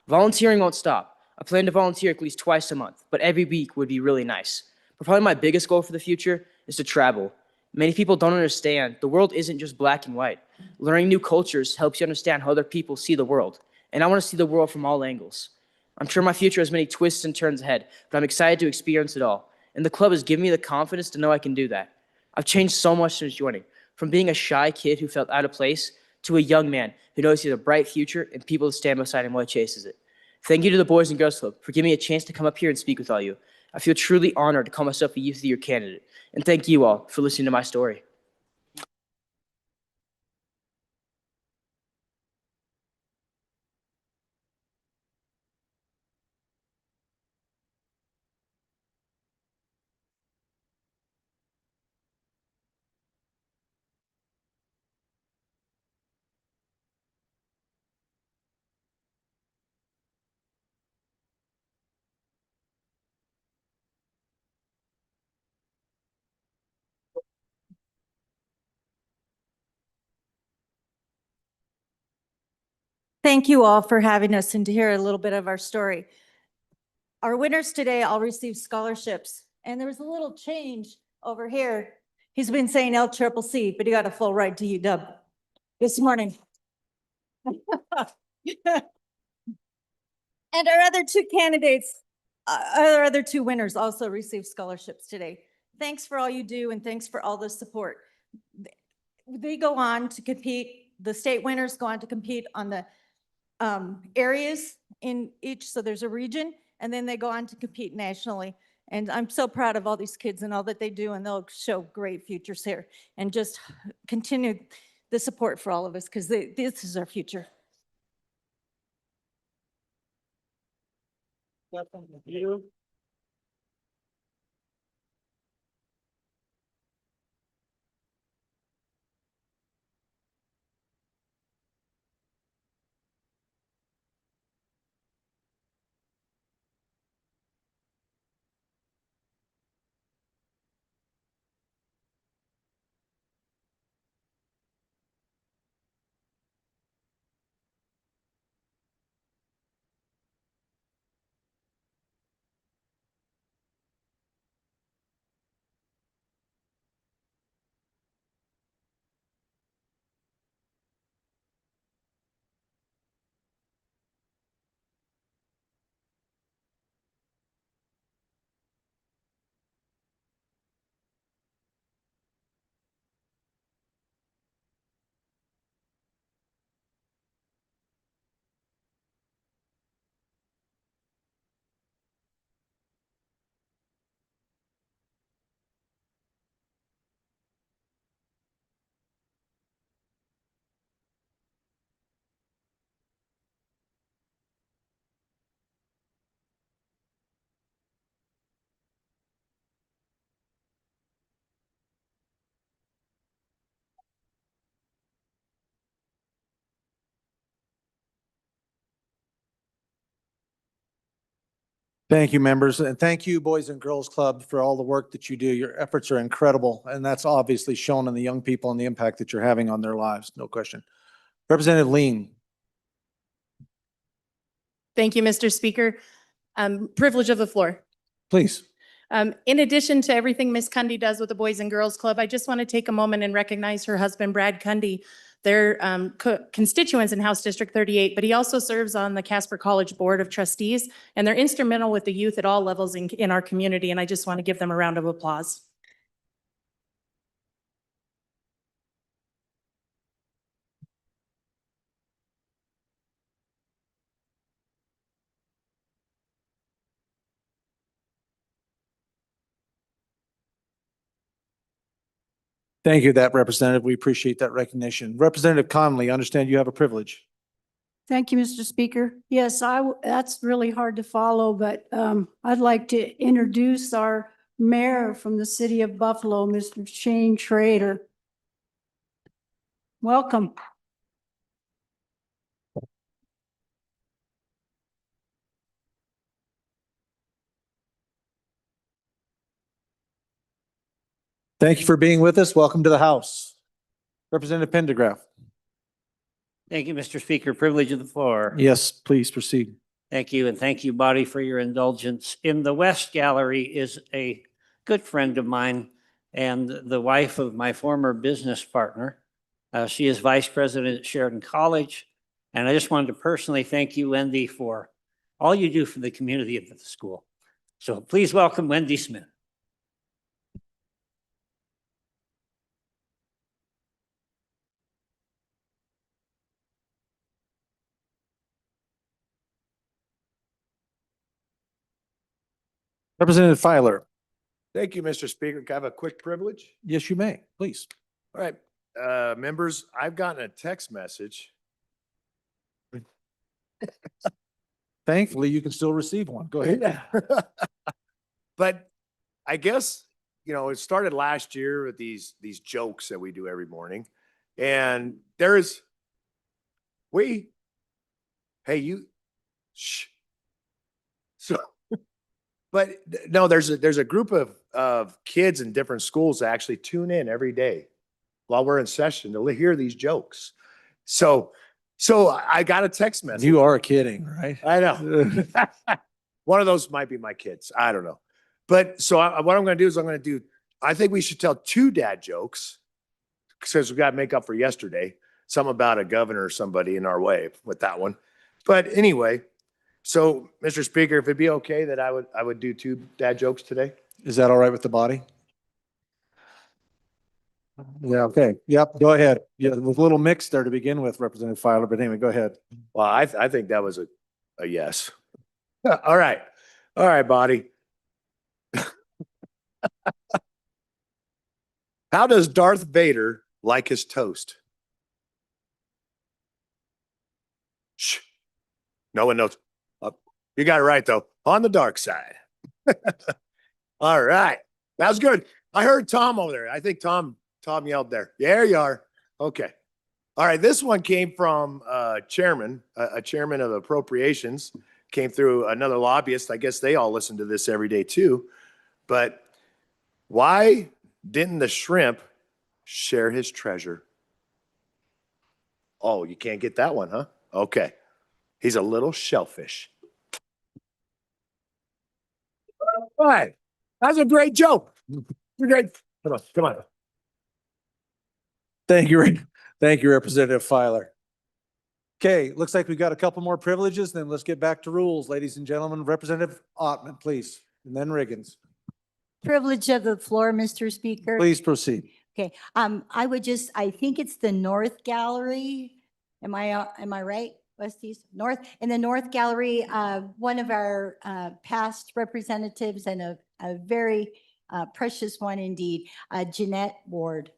Volunteering won't stop. I plan to volunteer at least twice a month, but every week would be really nice. But probably my biggest goal for the future is to travel. Many people don't understand the world isn't just black and white. Learning new cultures helps you understand how other people see the world, and I want to see the world from all angles. I'm sure my future has many twists and turns ahead, but I'm excited to experience it all. And the club has given me the confidence to know I can do that. I've changed so much since joining, from being a shy kid who felt out of place to a young man who knows he has a bright future and people to stand beside him while he chases it. Thank you to the Boys and Girls Club for giving me a chance to come up here and speak with all you. I feel truly honored to call myself a Youth of the Year candidate. And thank you all for listening to my story. Thank you all for having us and to hear a little bit of our story. Our winners today all received scholarships, and there was a little change over here. He's been saying LCCC, but he got a full ride to UW this morning. And our other two candidates, our other two winners also received scholarships today. Thanks for all you do and thanks for all the support. They go on to compete, the state winners go on to compete on the areas in each, so there's a region, and then they go on to compete nationally. And I'm so proud of all these kids and all that they do, and they'll show great futures here. And just continue the support for all of us, because this is our future. Thank you. Thank you, members, and thank you, Boys and Girls Club, for all the work that you do. Your efforts are incredible, and that's obviously shown in the young people and the impact that you're having on their lives, no question. Representative Lean. Thank you, Mr. Speaker. Privilege of the floor. Please. In addition to everything Ms. Cundy does with the Boys and Girls Club, I just want to take a moment and recognize her husband, Brad Cundy. They're constituents in House District 38, but he also serves on the Casper College Board of Trustees, and they're instrumental with the youth at all levels in our community, and I just want to give them a round of applause. Thank you, that representative. We appreciate that recognition. Representative Conley, I understand you have a privilege. Thank you, Mr. Speaker. Yes, that's really hard to follow, but I'd like to introduce our mayor from the city of Buffalo, Mr. Shane Schrader. Welcome. Thank you for being with us. Welcome to the House. Representative Pendergraft. Thank you, Mr. Speaker. Privilege of the floor. Yes, please proceed. Thank you, and thank you, body, for your indulgence. In the West Gallery is a good friend of mine and the wife of my former business partner. She is vice president at Sheridan College, and I just wanted to personally thank you, Wendy, for all you do for the community of the school. So please welcome Wendy Smith. Representative Filer. Thank you, Mr. Speaker. Can I have a quick privilege? Yes, you may, please. All right, members, I've gotten a text message. Thankfully, you can still receive one. Go ahead. But I guess, it started last year with these jokes that we do every morning. And shh. So, but no, there's a group of kids in different schools that actually tune in every day while we're in session to hear these jokes. So I got a text message. You are kidding, right? I know. One of those might be my kids. I don't know. But so what I'm going to do is I think we should tell 2 dad jokes because we got to make up for yesterday. Something about a governor or somebody in our way with that one. But anyway, so Mr. Speaker, if it'd be okay that I would do 2 dad jokes today. Is that all right with the body? Yeah, okay. Yep, go ahead. Yeah, with a little mix there to begin with, Representative Filer, but anyway, go ahead. Well, I think that was a yes. All right. All right, body. How does Darth Vader like his toast? Shh. No one knows. You got it right, though. On the dark side. All right. That was good. I heard Tom over there. I think Tom yelled there. There you are. Okay. All right. This one came from a chairman of appropriations, came through another lobbyist. I guess they all listen to this every day too. But why didn't the shrimp share his treasure? Oh, you can't get that one, huh? Okay. He's a little shellfish. All right. That's a great joke. You're great. Come on. Thank you. Thank you, Representative Filer. Okay, looks like we've got a couple more privileges. Then let's get back to rules, ladies and gentlemen. Representative Ottman, please, and then Riggins. Privilege of the floor, Mr. Speaker. Please proceed. Okay, I think it's the North Gallery. Am I right? West, East, North? In the North Gallery, one of our past representatives and a very precious one indeed, Jeanette Ward.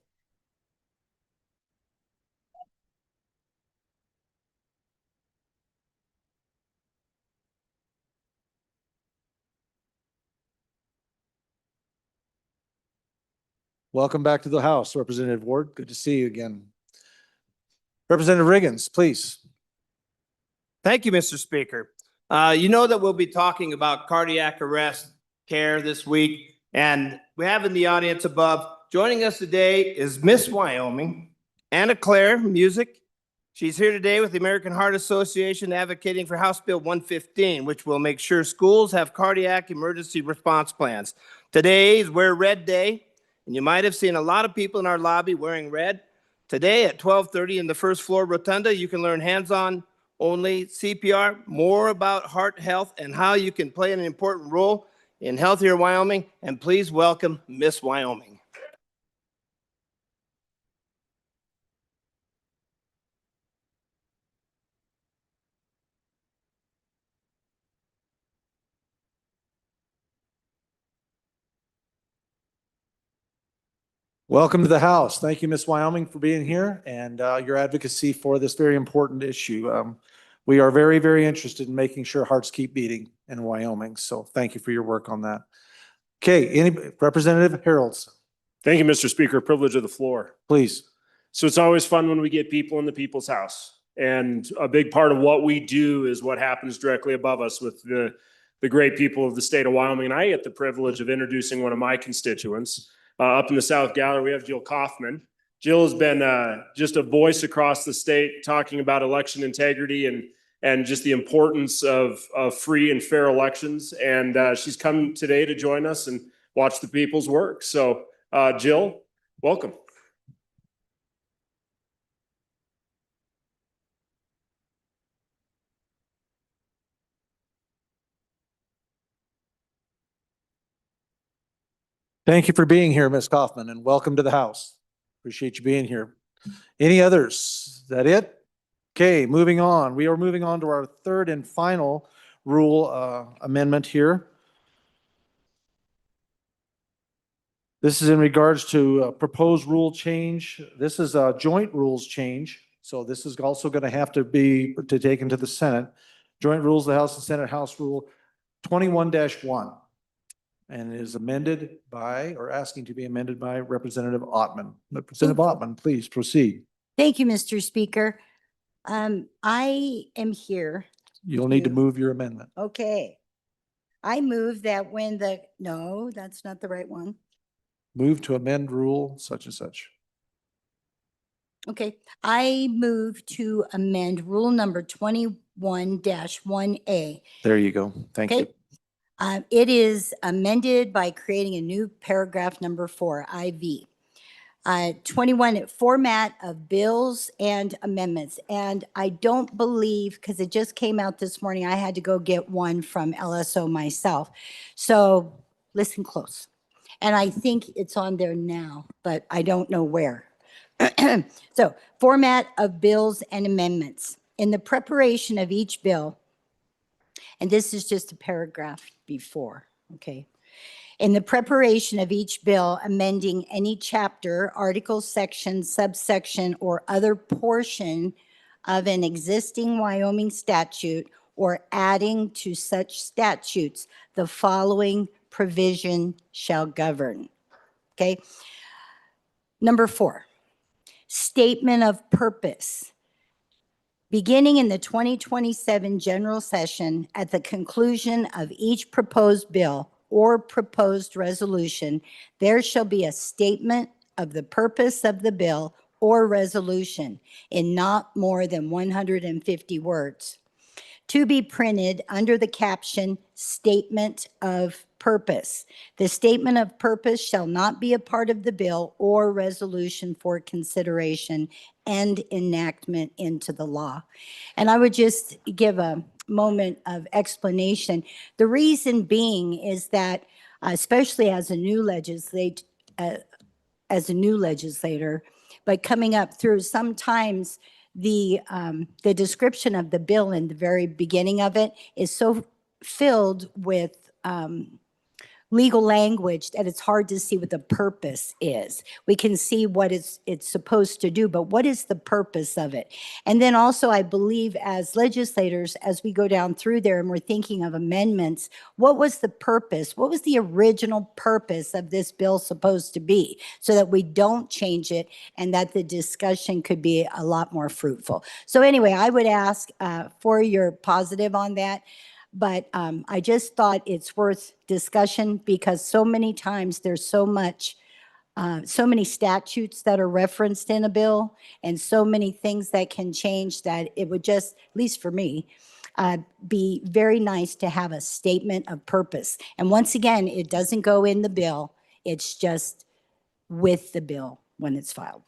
Welcome back to the House, Representative Ward. Good to see you again. Representative Riggins, please. Thank you, Mr. Speaker. You know that we'll be talking about cardiac arrest care this week, and we have in the audience above, joining us today is Miss Wyoming, Anna Claire Music. She's here today with the American Heart Association advocating for House Bill 115, which will make sure schools have cardiac emergency response plans. Today is Wear Red Day, and you might have seen a lot of people in our lobby wearing red. Today at 12:30 in the first floor rotunda, you can learn hands-on only CPR, more about heart health and how you can play an important role in healthier Wyoming. And please welcome Miss Wyoming. Welcome to the House. Thank you, Miss Wyoming, for being here and your advocacy for this very important issue. We are very, very interested in making sure hearts keep beating in Wyoming. So thank you for your work on that. Okay, Representative Harolds. Thank you, Mr. Speaker. Privilege of the floor. Please. So it's always fun when we get people in the people's house. And a big part of what we do is what happens directly above us with the great people of the state of Wyoming. And I get the privilege of introducing one of my constituents. Up in the South Gallery, we have Jill Kaufman. Jill has been just a voice across the state talking about election integrity and just the importance of free and fair elections. And she's come today to join us and watch the people's work. So Jill, welcome. Thank you for being here, Ms. Kaufman, and welcome to the House. Appreciate you being here. Any others? Is that it? Okay, moving on. We are moving on to our third and final rule amendment here. This is in regards to a proposed rule change. This is a joint rules change. So this is also going to have to be taken to the Senate. Joint rules, the House and Senate House Rule 21-1. And it is amended by, or asking to be amended by Representative Ottman. Representative Ottman, please proceed. Thank you, Mr. Speaker. I am here. You'll need to move your amendment. Okay. I move that when no, that's not the right one. Move to amend rule such and such. Okay, I move to amend rule number 21-1A. There you go. Thank you. It is amended by creating a new paragraph number 4, IV. 21, format of bills and amendments. And I don't believe, because it just came out this morning, I had to go get one from LSO myself. So listen close. And I think it's on there now, but I don't know where. So, format of bills and amendments. In the preparation of each bill, and this is just a paragraph before, okay? In the preparation of each bill, amending any chapter, article, section, subsection, or other portion of an existing Wyoming statute or adding to such statutes, the following provision shall govern, okay? Number 4. Statement of purpose. Beginning in the 2027 general session, at the conclusion of each proposed bill or proposed resolution, there shall be a statement of the purpose of the bill or resolution in not more than 150 words, to be printed under the caption Statement of Purpose. The statement of purpose shall not be a part of the bill or resolution for consideration and enactment into the law. And I would just give a moment of explanation. The reason being is that, especially as a new legislator, but coming up through, sometimes the description of the bill in the very beginning of it is so filled with legal language that it's hard to see what the purpose is. We can see what it's supposed to do, but what is the purpose of it? And then also, I believe as legislators, as we go down through there and we're thinking of amendments, what was the purpose? What was the original purpose of this bill supposed to be, so that we don't change it and that the discussion could be a lot more fruitful. So anyway, I would ask for your positive on that. But I just thought it's worth discussion, because so many times there's so many statutes that are referenced in a bill and so many things that can change, that it would just, at least for me, be very nice to have a statement of purpose. And once again, it doesn't go in the bill. It's just with the bill when it's filed.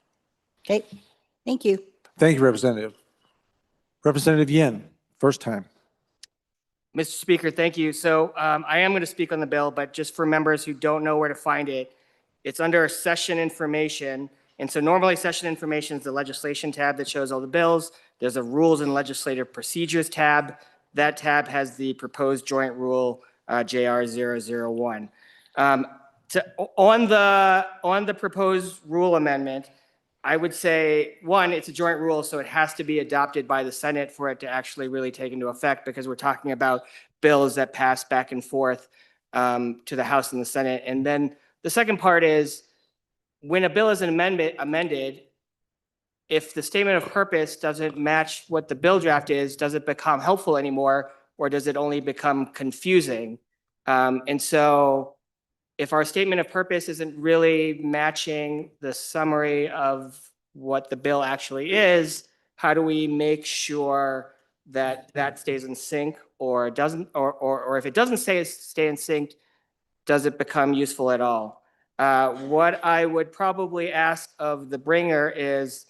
Okay, thank you. Thank you, Representative. Representative Yin, first time. Mr. Speaker, thank you. So I am going to speak on the bill, but just for members who don't know where to find it, it's under session information. And so normally session information is the legislation tab that shows all the bills. There's a rules and legislative procedures tab. That tab has the proposed joint rule JR 001. On the proposed rule amendment, I would say, one, it's a joint rule, so it has to be adopted by the Senate for it to actually really take into effect, because we're talking about bills that pass back and forth to the House and the Senate. And then the second part is, when a bill is amended, if the statement of purpose doesn't match what the bill draft is, does it become helpful anymore, or does it only become confusing? And so if our statement of purpose isn't really matching the summary of what the bill actually is, how do we make sure that that stays in sync, or doesn't, or if it doesn't stay in sync, does it become useful at all? What I would probably ask of the bringer is,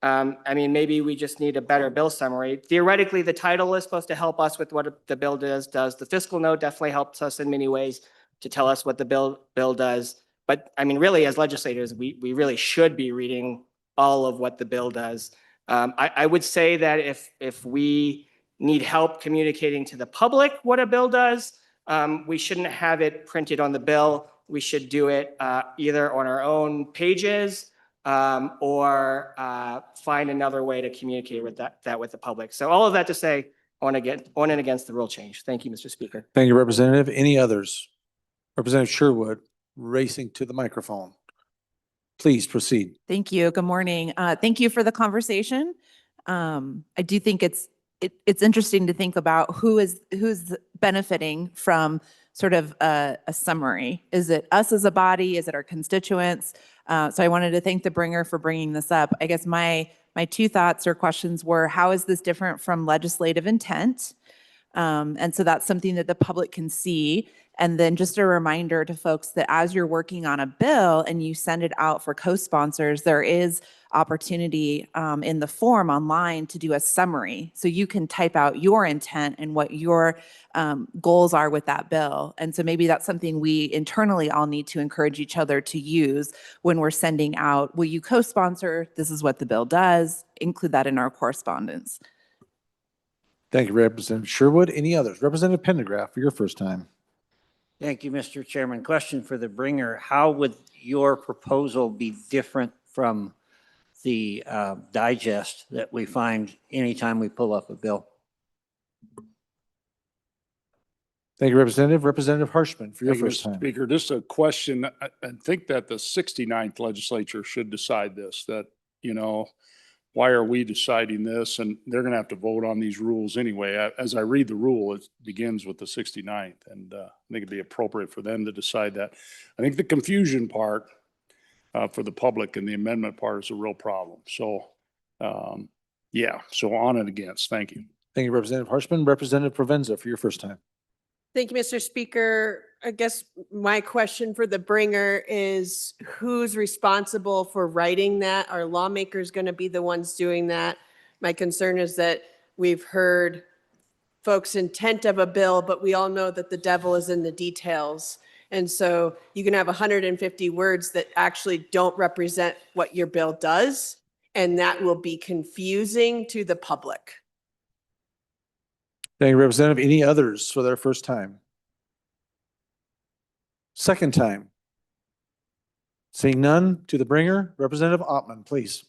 I mean, maybe we just need a better bill summary. Theoretically, the title is supposed to help us with what the bill does. The fiscal note definitely helps us in many ways to tell us what the bill does. But I mean, really, as legislators, we really should be reading all of what the bill does. I would say that if we need help communicating to the public what a bill does, we shouldn't have it printed on the bill. We should do it either on our own pages or find another way to communicate with that with the public. So all of that to say, on and against the rule change. Thank you, Mr. Speaker. Thank you, Representative. Any others? Representative Sherwood, racing to the microphone. Please proceed. Thank you. Good morning. Thank you for the conversation. I do think it's interesting to think about who's benefiting from sort of a summary. Is it us as a body? Is it our constituents? So I wanted to thank the bringer for bringing this up. I guess my two thoughts or questions were, how is this different from legislative intent? And so that's something that the public can see. And then just a reminder to folks that as you're working on a bill and you send it out for co-sponsors, there is opportunity in the form online to do a summary. So you can type out your intent and what your goals are with that bill. And so maybe that's something we internally all need to encourage each other to use when we're sending out, will you co-sponsor? This is what the bill does. Include that in our correspondence. Thank you, Representative Sherwood. Any others? Representative Pendergraft for your first time. Thank you, Mr. Chairman. Question for the bringer. How would your proposal be different from the digest that we find anytime we pull up a bill? Thank you, Representative. Representative Harshman for your Thank you, first Mr. time. Speaker, just a question. I think that the 69th legislature should decide this, that, why are we deciding this? And they're going to have to vote on these rules anyway. As I read the rule, it begins with the 69th, and I think it'd be appropriate for them to decide that. I think the confusion part for the public and the amendment part is a real problem. So, so on and against. Thank you. Thank you, Representative Harshman. Representative Provenza for your first time. Thank you, Mr. Speaker. I guess my question for the bringer is, who's responsible for writing that? Are lawmakers going to be the ones doing that? My concern is that we've heard folks' intent of a bill, but we all know that the devil is in the details. And so you can have 150 words that actually don't represent what your bill does, and that will be confusing to the public. Thank you, Representative. Any others for their first time? Second time? Seeing none, to the bringer, Representative Ottman, please.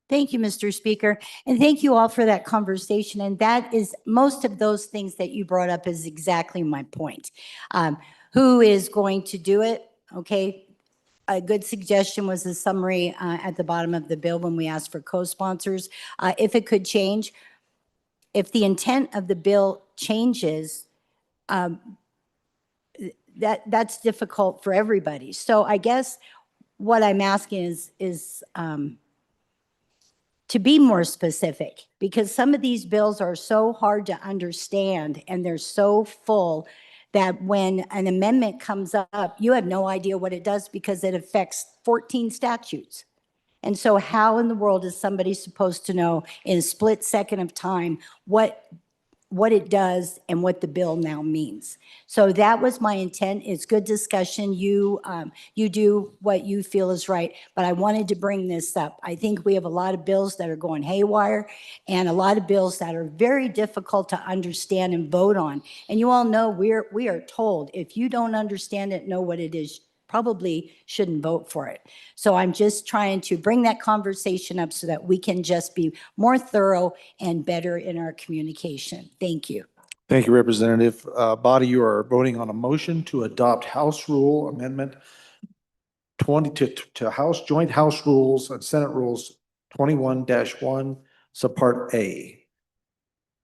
Thank you, Mr. Speaker, and thank you all for that conversation. And that is, most of those things that you brought up is exactly my point. Who is going to do it? Okay. A good suggestion was the summary at the bottom of the bill when we asked for co-sponsors. If it could change, if the intent of the bill changes, that's difficult for everybody. So I guess what I'm asking is to be more specific, because some of these bills are so hard to understand and they're so full that when an amendment comes up, you have no idea what it does because it affects 14 statutes. And so how in the world is somebody supposed to know in a split second of time what it does and what the bill now means? So that was my intent. It's good discussion. You do what you feel is right, but I wanted to bring this up. I think we have a lot of bills that are going haywire and a lot of bills that are very difficult to understand and vote on. And you all know we are told, if you don't understand it, know what it is, probably shouldn't vote for it. So I'm just trying to bring that conversation up so that we can just be more thorough and better in our communication. Thank you. Thank you, Representative. Body, you are voting on a motion to adopt House Rule Amendment 20 to Joint House Rules and Senate Rules 21-1, Subpart A.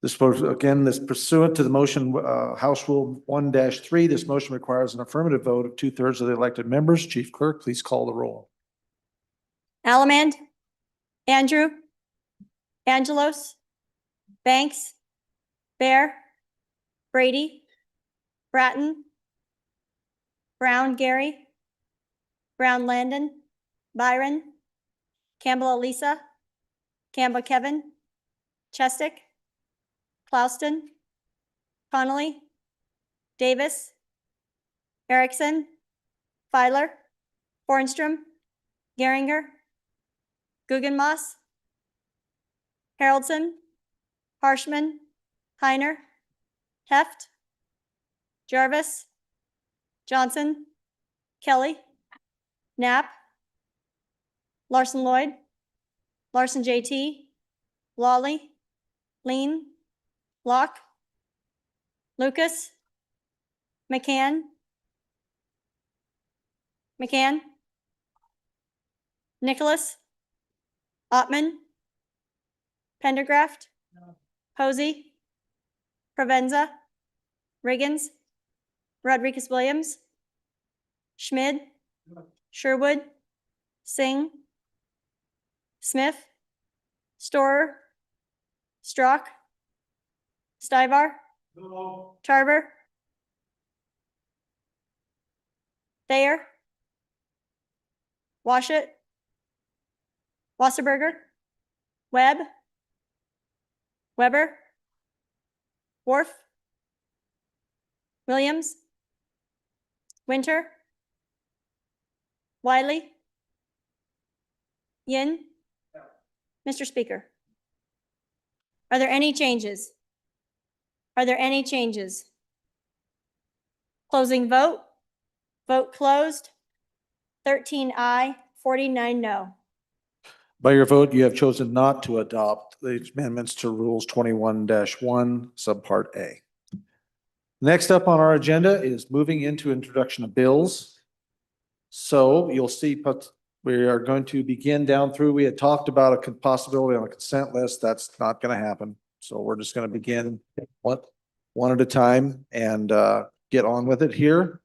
This pursuant to the motion, House Rule 1-3, this motion requires an affirmative vote of 2/3 of the elected members. Chief Clerk, please call the roll. Allemand, Andrew, Angelos, Banks, Bear, Brady, Bratton, Brown Gary, Brown Landon, Byron, Campbell Elisa, Campbell Kevin, Chestick, Clouston, Connolly, Davis, Erickson, Filer, Bornstrom, Geringer, Guggenmoss, Haroldson, Harshman, Heiner, Heft, Jarvis, Johnson, Kelly, Knapp, Larson Lloyd, Larson JT, Lawley, Lean, Locke, Lucas, McCann, Nicholas, Ottman, Pendergraft, Posey, Provenza, Riggins, Rodriguez Williams, Schmid, Sherwood, Singh, Smith, Storer, Strock, Stivar, Tarver, Thayer, Washut, Wasserberger, Webb, Weber, Worf, Williams, Winter, Wiley, Yin. Mr. Speaker, are there any changes? Are there any changes? Closing vote. Vote closed. 13 aye, 49 no. By your vote, you have chosen not to adopt the amendments to Rules 21-1, Subpart A. Next up on our agenda is moving into introduction of bills. So you'll see we are going to begin down through. We had talked about a possibility on a consent list. That's not going to happen. So we're just going to begin one at a time and get on with it here.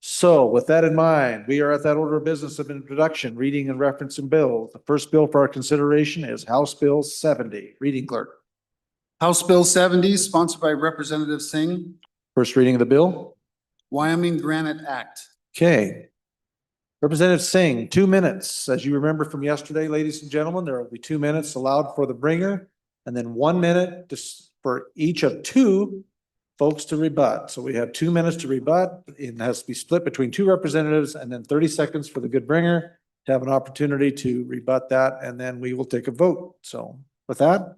So with that in mind, we are at that order of business of introduction, reading and referencing bills. The first bill for our consideration is House Bill 70. Reading clerk. House Bill 70, sponsored by Representative Singh, First reading of the bill. Wyoming Granite Act. Okay. Representative Singh, 2 minutes. As you remember from yesterday, ladies and gentlemen, there will be 2 minutes allowed for the bringer and then 1 minute for each of two folks to rebut. So we have 2 minutes to rebut. It has to be split between two representatives and then 30 seconds for the good bringer to have an opportunity to rebut that, and then we will take a vote. So with that,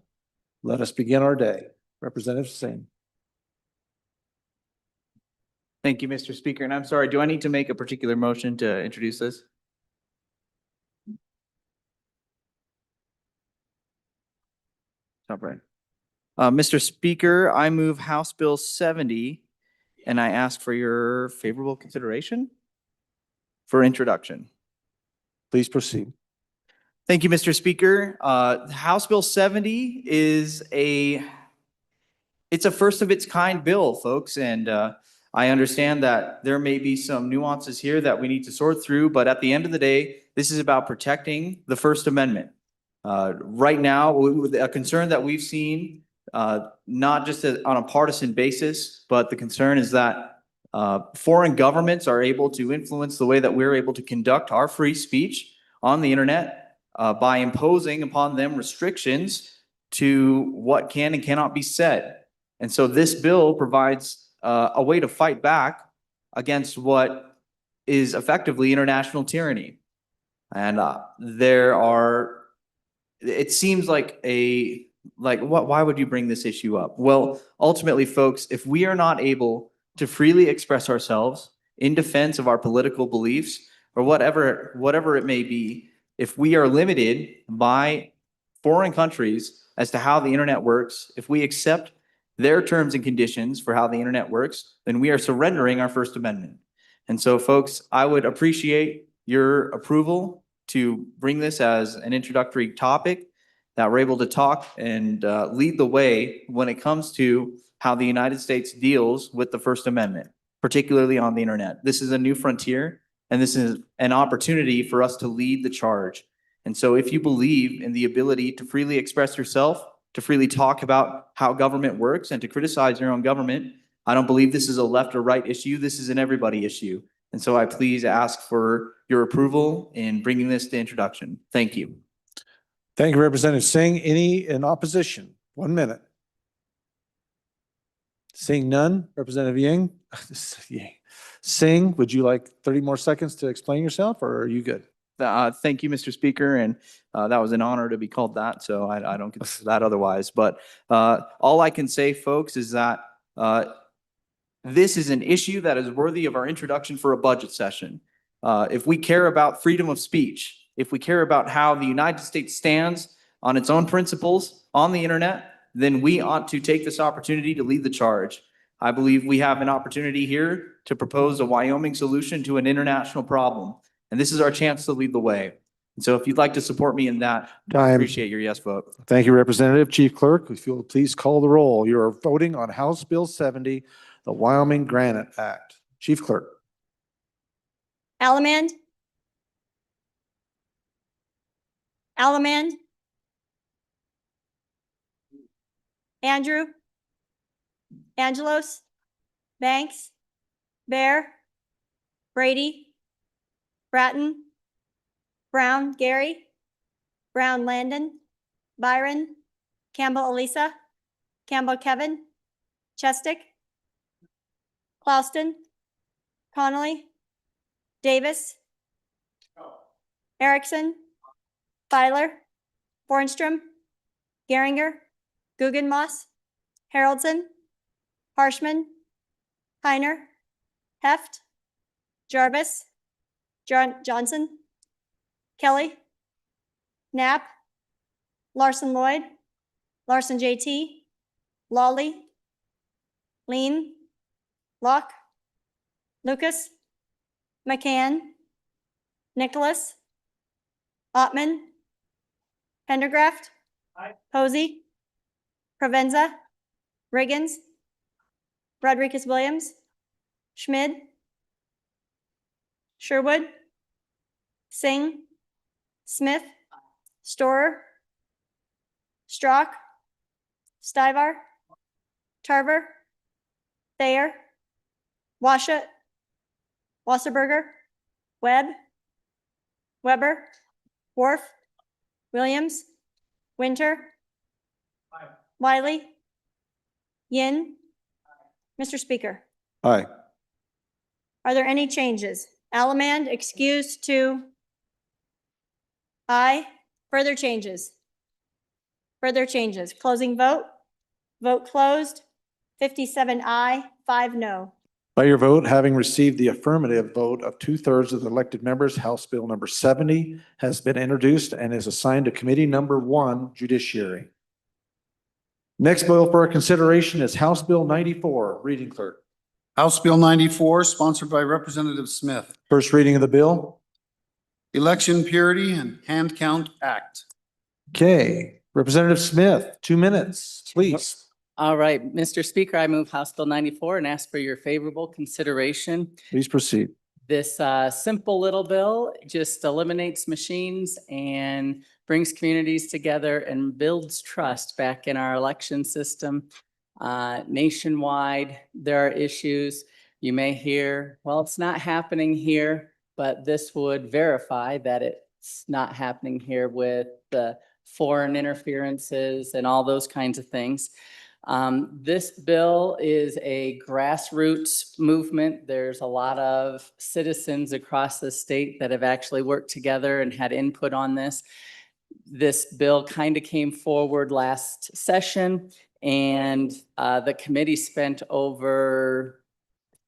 let us begin our day. Representative Singh. Thank you, Mr. Speaker. And I'm sorry, do I need to make a particular motion to introduce this? Top right. Mr. Speaker, I move House Bill 70 and I ask for your favorable consideration for introduction. Please proceed. Thank you, Mr. Speaker. House Bill 70 is it's a first of its kind bill, folks. And I understand that there may be some nuances here that we need to sort through, but at the end of the day, this is about protecting the First Amendment. Right now, a concern that we've seen, not just on a partisan basis, but the concern is that foreign governments are able to influence the way that we're able to conduct our free speech on the internet by imposing upon them restrictions to what can and cannot be said. And so this bill provides a way to fight back against what is effectively international tyranny. And it seems like why would you bring this issue up? Well, ultimately, folks, if we are not able to freely express ourselves in defense of our political beliefs or whatever it may be, if we are limited by foreign countries as to how the internet works, if we accept their terms and conditions for how the internet works, then we are surrendering our First Amendment. And so, folks, I would appreciate your approval to bring this as an introductory topic, that we're able to talk and lead the way when it comes to how the United States deals with the First Amendment, particularly on the internet. This is a new frontier, and this is an opportunity for us to lead the charge. And so if you believe in the ability to freely express yourself, to freely talk about how government works and to criticize your own government, I don't believe this is a left or right issue. This is an everybody issue. And so I please ask for your approval in bringing this to introduction. Thank you. Thank you, Representative Singh. Any in opposition? 1 minute. Seeing none, Representative Yang. Singh, would you like 30 more seconds to explain yourself, or are you good? Thank you, Mr. Speaker, and that was an honor to be called that, so I don't consider that otherwise. But all I can say, folks, is that this is an issue that is worthy of our introduction for a budget session. If we care about freedom of speech, if we care about how the United States stands on its own principles on the internet, then we ought to take this opportunity to lead the charge. I believe we have an opportunity here to propose a Wyoming solution to an international problem. And this is our chance to lead the way. And so if you'd like to support me in that, I appreciate your yes vote. Thank you, Representative. Chief Clerk, if you'll please call the roll. You are voting on House Bill 70, the Wyoming Granite Act. Chief Clerk. Allemand? Allemand? Andrew? Angelos? Banks? Bear? Brady? Bratton? Brown, Gary? Brown, Landon? Byron? Campbell, Elisa? Campbell, Kevin? Chestick? Clauston? Connolly? Davis? Erickson? Filer? Bornstrom? Geringer? Guggenmoss? Haroldson? Harshman? Heiner? Heft? Jarvis? Johnson? Kelly? Knapp? Larson Lloyd? Larson JT? Lawley? Lean? Locke? Lucas? McCann? Nicholas? Ottman? Pendergraft? Posey? Provenza? Riggins? Rodriguez Williams? Schmid? Sherwood? Singh? Smith? Storer? Strock? Stivar? Tarver? Thayer? Washut? Wasserberger? Webb? Weber? Worf? Williams? Winter? Wiley? Yin? Mr. Speaker, Aye. are there any changes? Allemand, excused to aye. Further changes? Further changes. Closing vote? Vote closed. 57 aye, 5 no. By your vote, having received the affirmative vote of 2/3 of the elected members, House Bill number 70 has been introduced and is assigned to Committee number 1, Judiciary. Next bill for our consideration is House Bill 94. Reading clerk. House Bill 94, sponsored by Representative Smith. First reading of the bill. Election Purity and Hand Count Act. Okay, Representative Smith, 2 minutes, please. All right, Mr. Speaker, I move House Bill 94 and ask for your favorable consideration. Please proceed. This simple little bill just eliminates machines and brings communities together and builds trust back in our election system. Nationwide, there are issues. You may hear, well, it's not happening here, but this would verify that it's not happening here with the foreign interferences and all those kinds of things. This bill is a grassroots movement. There's a lot of citizens across the state that have actually worked together and had input on this. This bill kind of came forward last session, and the committee spent over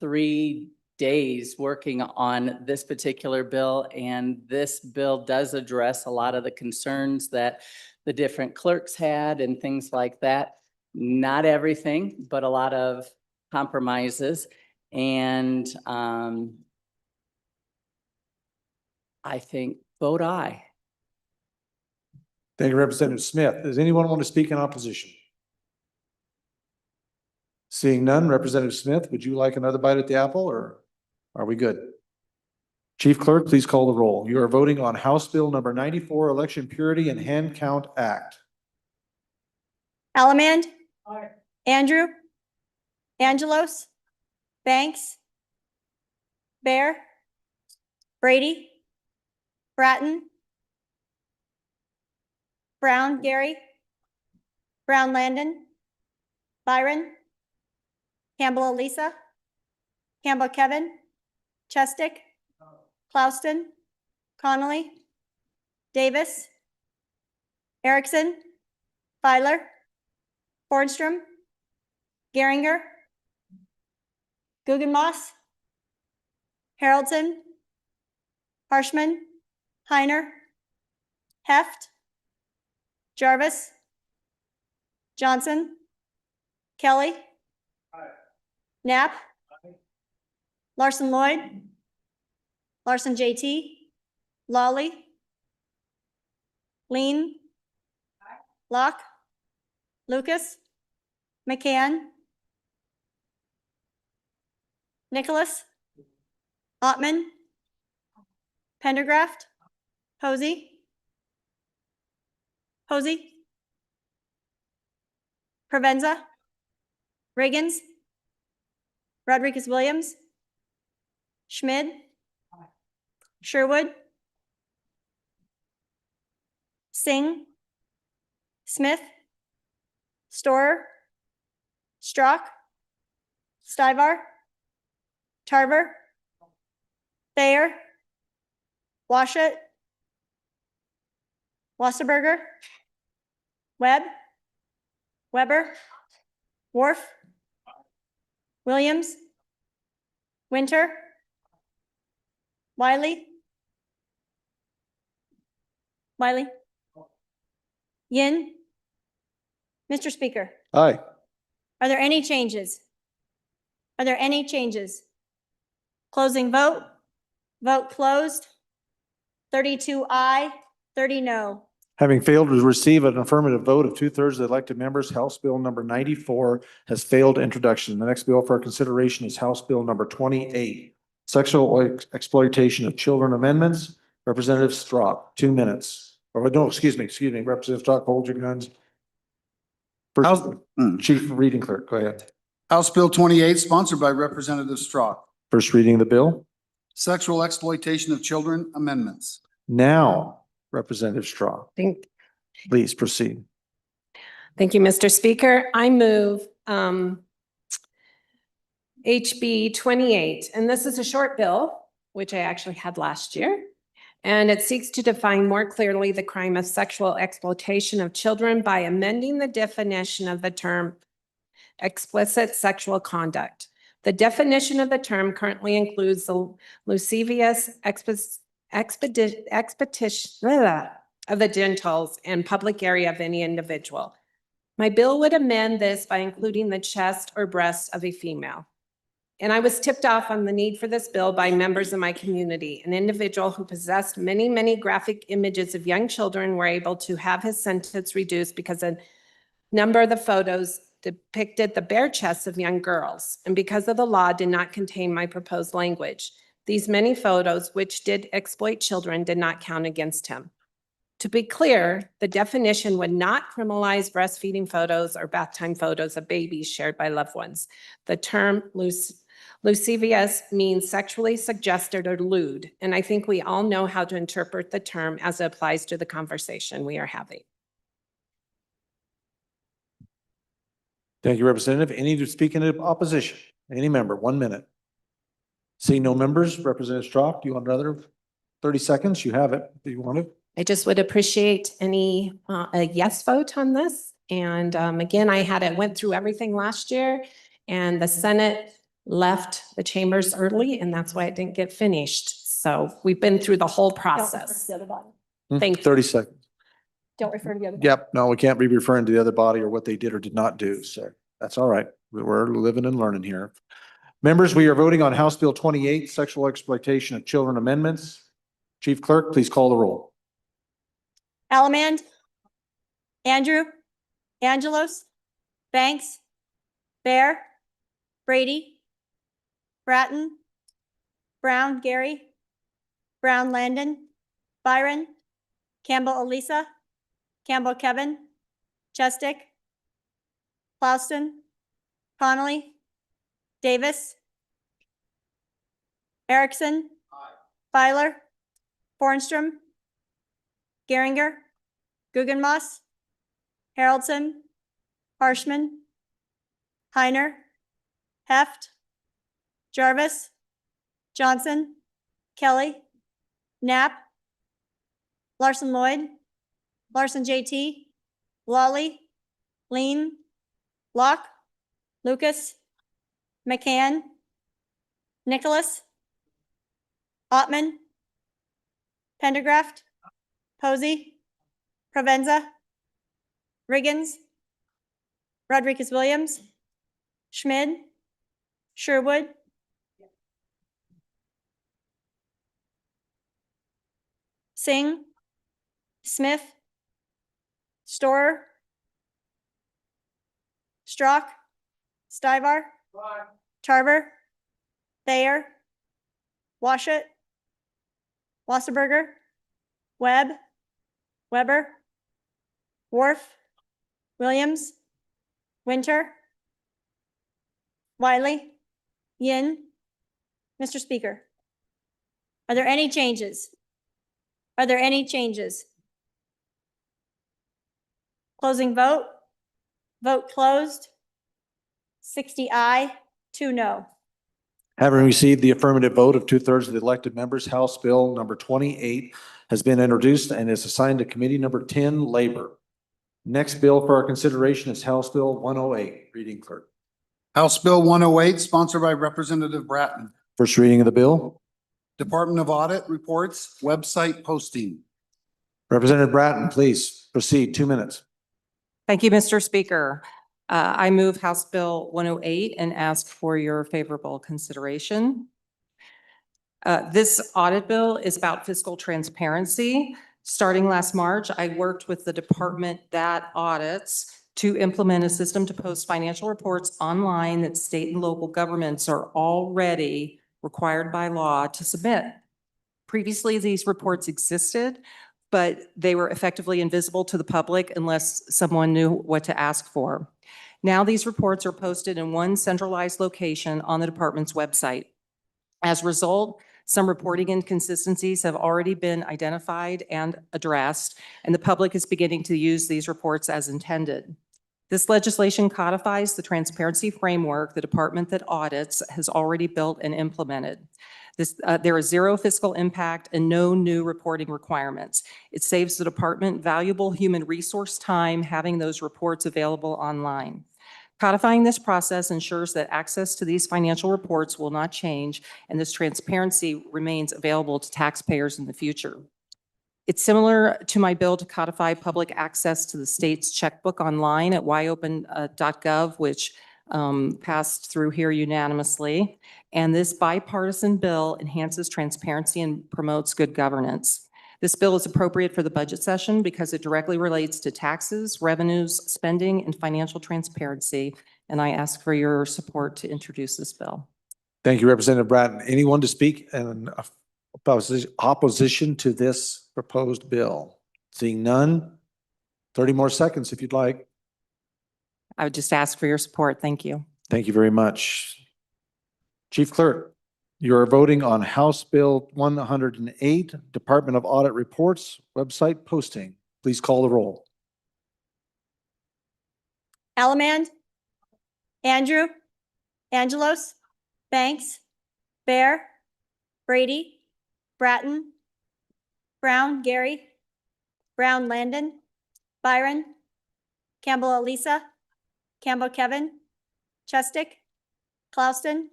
3 days working on this particular bill. And this bill does address a lot of the concerns that the different clerks had and things like that. Not everything, but a lot of compromises. And I think vote aye. Thank you, Representative Smith. Does anyone want to speak in opposition? Seeing none, Representative Smith, would you like another bite at the apple, or are we good? Chief Clerk, please call the roll. You are voting on House Bill number 94, Election Purity and Hand Count Act. Allemand? Aye. Andrew? Angelos? Banks? Bear? Brady? Bratton? Brown, Gary? Brown, Landon? Byron? Campbell, Elisa? Campbell, Kevin? Chestick, Clauston, Connolly, Davis, Erickson, Feiler, Fordstrom, Geringer, Guggenmoss, Haroldson, Harshman, Heiner, Heft, Jarvis, Johnson, Kelly, Knapp, Larson Lloyd, Larson JT, Lawley, Lean, Locke, Lucas, McCann, Nicholas, Ottman, Pendergraft, Posey, Provenza, Riggins, Rodriguez Williams, Schmid, Sherwood, Singh, Smith, Storer, Strock, Stivar, Tarver, Thayer, Washut, Wasserberger, Webb, Weber, Worf, Williams, Winter, Wiley, Yin. Mr. Speaker, Aye. are there any changes? Are there any changes? Closing vote. Vote closed. 32 aye, 30 no. Having failed to receive an affirmative vote of 2/3 of the elected members, House Bill number 94 has failed introduction. The next bill for consideration is House Bill number 28, Sexual Exploitation of Children Amendments. Representative Strock, 2 minutes. Or no, excuse me. Representative Strock, hold your guns. First, Chief Reading Clerk, go ahead. House Bill 28, sponsored by Representative Strock. First reading of the bill. Sexual Exploitation of Children Amendments. Now, Representative Strock, please proceed. Thank you, Mr. Speaker. I move HB 28, and this is a short bill, which I actually had last year. And it seeks to define more clearly the crime of sexual exploitation of children by amending the definition of the term explicit sexual conduct. The definition of the term currently includes the lascivious expedition of the genitals and public area of any individual. My bill would amend this by including the chest or breast of a female. And I was tipped off on the need for this bill by members of my community. An individual who possessed many, many graphic images of young children were able to have his sentence reduced because a number of the photos depicted the bare chests of young girls, and because of the law did not contain my proposed language. These many photos, which did exploit children, did not count against him. To be clear, the definition would not criminalize breastfeeding photos or bath time photos of babies shared by loved ones. The term lascivious means sexually suggested or lewd, and I think we all know how to interpret the term as it applies to the conversation we are having. Thank you, Representative. Any to speak in opposition? Any member, 1 minute. Seeing no members, Representative Strock, do you want another 30 seconds? You have it. Do you want to? I just would appreciate any a yes vote on this. And again, went through everything last year, and the Senate left the chambers early, and that's why it didn't get finished. So we've been through the whole process. Thank you. 30 seconds. Don't refer to the other. Yep. No, we can't be referring to the other body or what they did or did not do. So that's all right. We're living and learning here. Members, we are voting on House Bill 28, Sexual Exploitation of Children Amendments. Chief Clerk, please call the roll. Allemand, Andrew, Angelos, Banks, Bear, Brady, Bratton, Brown, Gary, Brown, Landon, Byron, Campbell, Elisa, Campbell, Kevin, Chestick, Clauston, Connolly, Davis, Erickson, Feiler, Fornstrom, Geringer, Guggenmoss, Haroldson, Harshman, Heiner, Heft, Jarvis, Johnson, Kelly, Knapp, Larson Lloyd, Larson JT, Lawley, Lean, Locke, Lucas, McCann, Nicholas, Ottman, Pendergraft, Posey, Provenza, Riggins, Rodriguez Williams, Schmid, Sherwood, Singh, Smith, Storer, Strock, Stivar, Tarver, Thayer, Washut, Wasserberger, Webb, Weber, Wharf, Williams, Winter, Wiley, Yin. Mr. Speaker, are there any changes? Are there any changes? Closing vote. Vote closed. 60 aye, 2 no. Having received the affirmative vote of 2/3 of the elected members, House Bill number 28 has been introduced and is assigned to Committee number 10, Labor. Next bill for our consideration is House Bill 108. Reading clerk. House Bill 108, sponsored by Representative Bratton. First reading of the bill. Department of Audit reports, website posting. Representative Bratton, please proceed. 2 minutes. Thank you, Mr. Speaker. I move House Bill 108 and ask for your favorable consideration. This audit bill is about fiscal transparency. Starting last March, I worked with the department that audits to implement a system to post financial reports online that state and local governments are already required by law to submit. Previously, these reports existed, but they were effectively invisible to the public unless someone knew what to ask for. Now these reports are posted in one centralized location on the department's website. As a result, some reporting inconsistencies have already been identified and addressed, and the public is beginning to use these reports as intended. This legislation codifies the transparency framework the department that audits has already built and implemented. There is zero fiscal impact and no new reporting requirements. It saves the department valuable human resource time having those reports available online. Codifying this process ensures that access to these financial reports will not change and this transparency remains available to taxpayers in the future. It's similar to my bill to codify public access to the state's checkbook online at wyopen.gov, which passed through here unanimously. And this bipartisan bill enhances transparency and promotes good governance. This bill is appropriate for the budget session because it directly relates to taxes, revenues, spending, and financial transparency. And I ask for your support to introduce this bill. Thank you, Representative Bratton. Anyone to speak in opposition to this proposed bill? Seeing none, 30 more seconds if you'd like. I would just ask for your support. Thank you. Thank you very much. Chief Clerk, you're voting on House Bill 108, Department of Audit Reports, website posting. Please call the roll. Allemand, Andrew, Angelos, Banks, Bear, Brady, Bratton, Brown, Gary, Brown, Landon, Byron, Campbell, Elisa, Campbell, Kevin, Chestick, Clouston,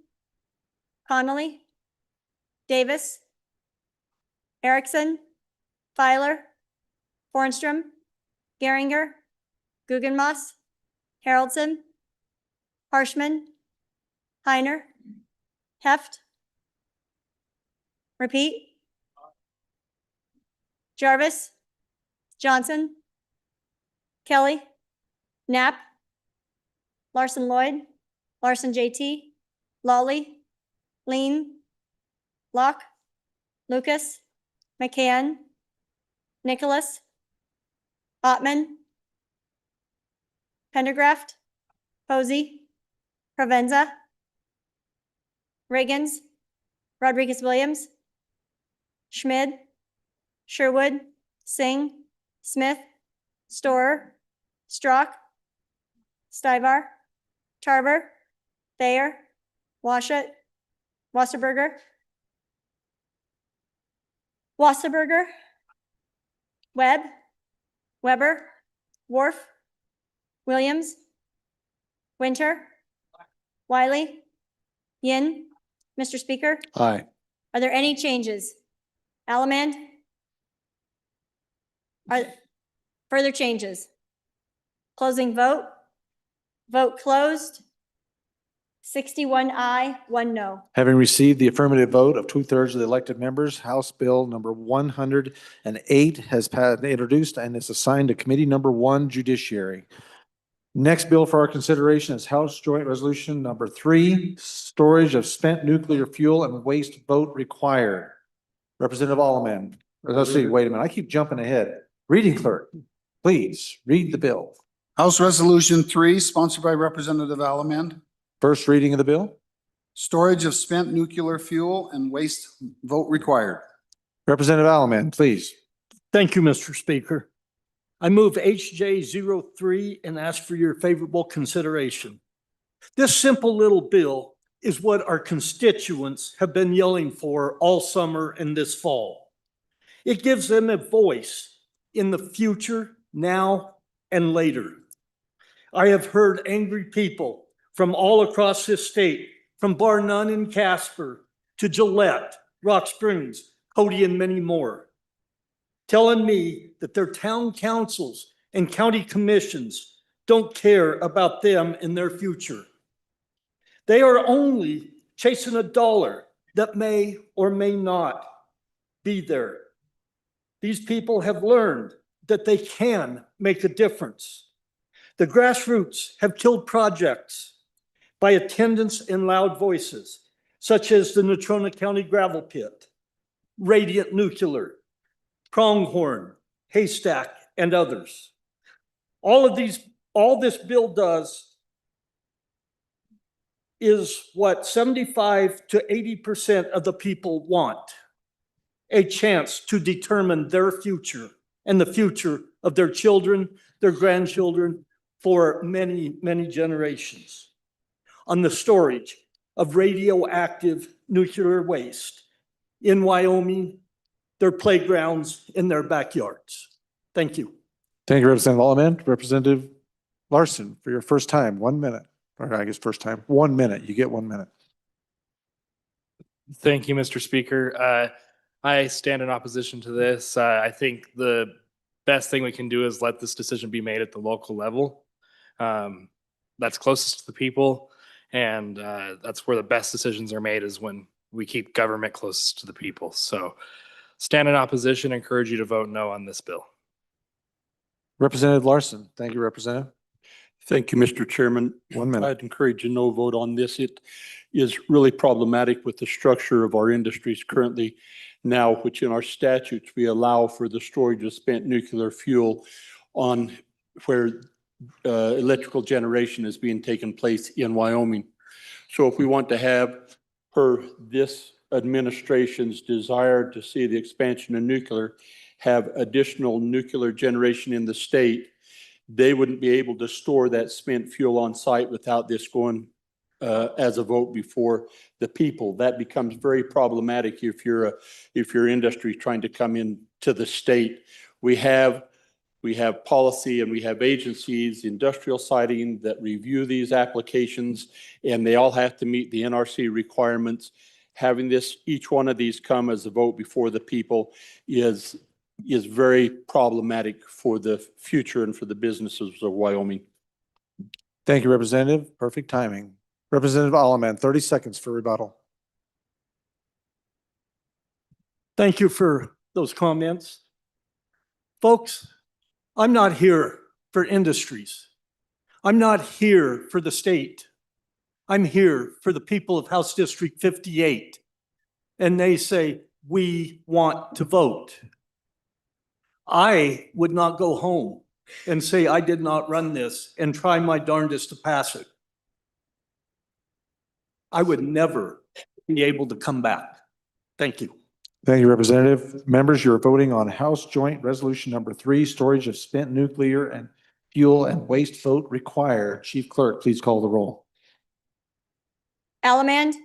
Connolly, Davis, Erickson, Filer, Bornstrom, Geringer, Guggenmoss, Haroldson, Harshman, Heiner, Heft, repeat, Jarvis, Johnson, Kelly, Knapp, Larson Lloyd, Larson JT, Lawley, Lean, Locke, Lucas, McCann, Nicholas, Ottman, Pendergraft, Posey, Provenza, Riggins, Rodriguez Williams, Schmid, Sherwood, Singh, Smith, Storer, Strock, Stivar, Tarver, Thayer, Washut, Wasserberger, Wasserberger, Webb, Weber, Wharf, Williams, Winter, Wiley, Yin. Mr. Speaker, Aye. are there any changes? Allemand? Are further changes? Closing vote. Vote closed. 61 aye, 1 no. Having received the affirmative vote of 2/3 of the elected members, House Bill number 108 has been introduced and is assigned to Committee number 1, Judiciary. Next bill for our consideration is House Joint Resolution number 3, Storage of Spent Nuclear Fuel and Waste Vote Required. Representative Alleman. Let's see, wait a minute, I keep jumping ahead. Reading clerk, please read the bill. House Resolution 3, sponsored by Representative Allemand. First reading of the bill. Storage of spent nuclear fuel and waste vote required. Representative Alleman, please. Thank you, Mr. Speaker. I move HJ03 and ask for your favorable consideration. This simple little bill is what our constituents have been yelling for all summer and this fall. It gives them a voice in the future, now and later. I have heard angry people from all across this state, from Bar None in Casper to Gillette, Rock Springs, Cody, and many more, telling me that their town councils and county commissions don't care about them and their future. They are only chasing a dollar that may or may not be there. These people have learned that they can make a difference. The grassroots have killed projects by attendance and loud voices, such as the Natrona County Gravel Pit, Radiant Nuclear, Pronghorn, Haystack, and others. All this bill does is what 75 to 80% of the people want: a chance to determine their future and the future of their children, their grandchildren, for many, many generations. On the storage of radioactive nuclear waste in Wyoming, their playgrounds, in their backyards. Thank you. Thank you, Representative Alleman. Representative Larson, for your first time, 1 minute. Or I guess first time, 1 minute. You get 1 minute. Thank you, Mr. Speaker. I stand in opposition to this. I think the best thing we can do is let this decision be made at the local level. That's closest to the people, and that's where the best decisions are made, is when we keep government closest to the people. So stand in opposition. Encourage you to vote no on this bill. Representative Larson. Thank you, Representative. Thank you, Mr. Chairman. 1 minute. I'd encourage a no vote on this. It is really problematic with the structure of our industries currently now, which in our statutes, we allow for the storage of spent nuclear fuel on where electrical generation is being taken place in Wyoming. So if we want to have, per this administration's desire to see the expansion of nuclear, have additional nuclear generation in the state, they wouldn't be able to store that spent fuel on site without this going as a vote before the people. That becomes very problematic if your industry trying to come into the state. We have policy and we have agencies, industrial siting, that review these applications, and they all have to meet the NRC requirements. Having each one of these come as a vote before the people is very problematic for the future and for the businesses of Wyoming. Thank you, Representative. Perfect timing. Representative Alleman, 30 seconds for rebuttal. Thank you for those comments. Folks, I'm not here for industries. I'm not here for the state. I'm here for the people of House District 58. And they say, we want to vote. I would not go home and say I did not run this and try my darndest to pass it. I would never be able to come back. Thank you. Thank you, Representative. Members, you're voting on House Joint Resolution number 3, Storage of Spent Nuclear and Fuel and Waste Vote Required. Chief Clerk, please call the roll. Allemand?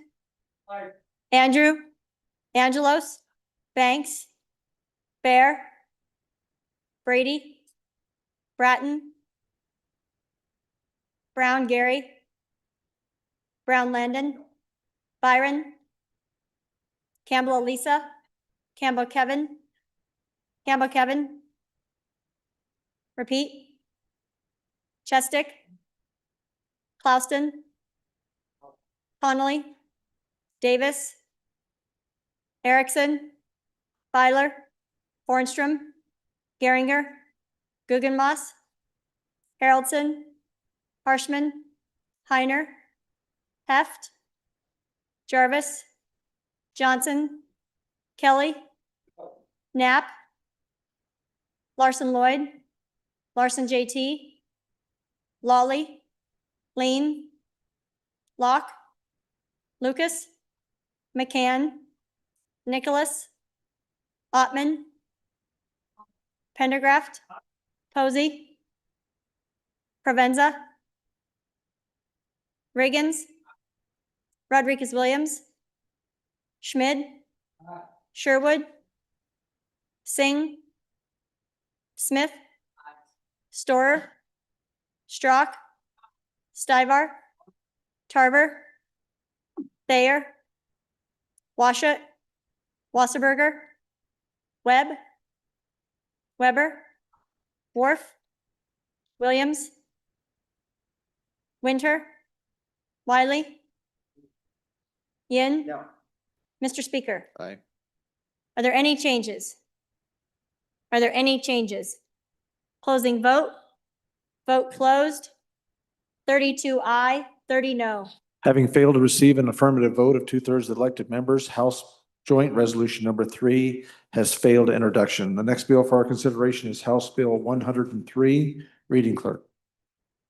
Andrew? Angelos? Banks? Bear, Brady, Bratton, Brown Gary, Brown Landon, Byron, Campbell Elisa, Campbell Kevin, Campbell Kevin. Repeat. Chestick, Clouston, Connolly, Davis, Erickson, Byler, Hornstrom, Geringer, Guggenmoss, Haroldson, Harshman, Heiner, Heft, Jarvis, Johnson, Kelly, Knapp, Larson Lloyd, Larson JT, Lawley, Lean, Locke, Lucas, McCann, Nicholas, Ottman, Pendergraft, Posey, Provenza, Riggins, Rodriguez Williams, Schmid, Sherwood, Singh, Smith, Storer, Strock, Stivar, Tarver, Thayer, Washut, Wasserberger, Webb, Weber, Worf, Williams, Winter, Wiley, Yin. No. Mr. Speaker, Aye. are there any changes? Are there any changes? Closing vote. Vote closed. 32 aye, 30 no. Having failed to receive an affirmative vote of 2/3 of the elected members, House Joint Resolution number 3 has failed introduction. The next bill for our consideration is House Bill 103. Reading clerk.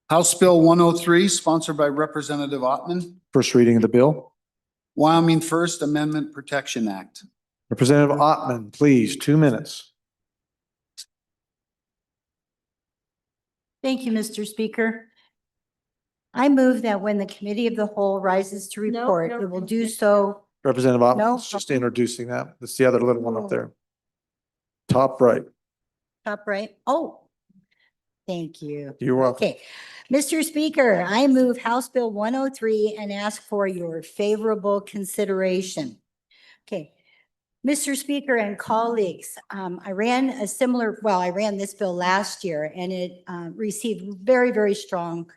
House Bill 103, sponsored by Representative Ottman. First reading of the bill. Wyoming First Amendment Protection Act. Representative Ottman, please, 2 minutes. Thank you, Mr. Speaker. I move that when the committee of the whole rises to report, it will do so. Representative No. Ottman, just introducing that. That's the other little one up there. Top right. Top right. Oh, thank you. You're welcome. Okay. Mr. Speaker, I move House Bill 103 and ask for your favorable consideration. Okay. Mr. Speaker and colleagues, I ran this bill last year and it received very, very strong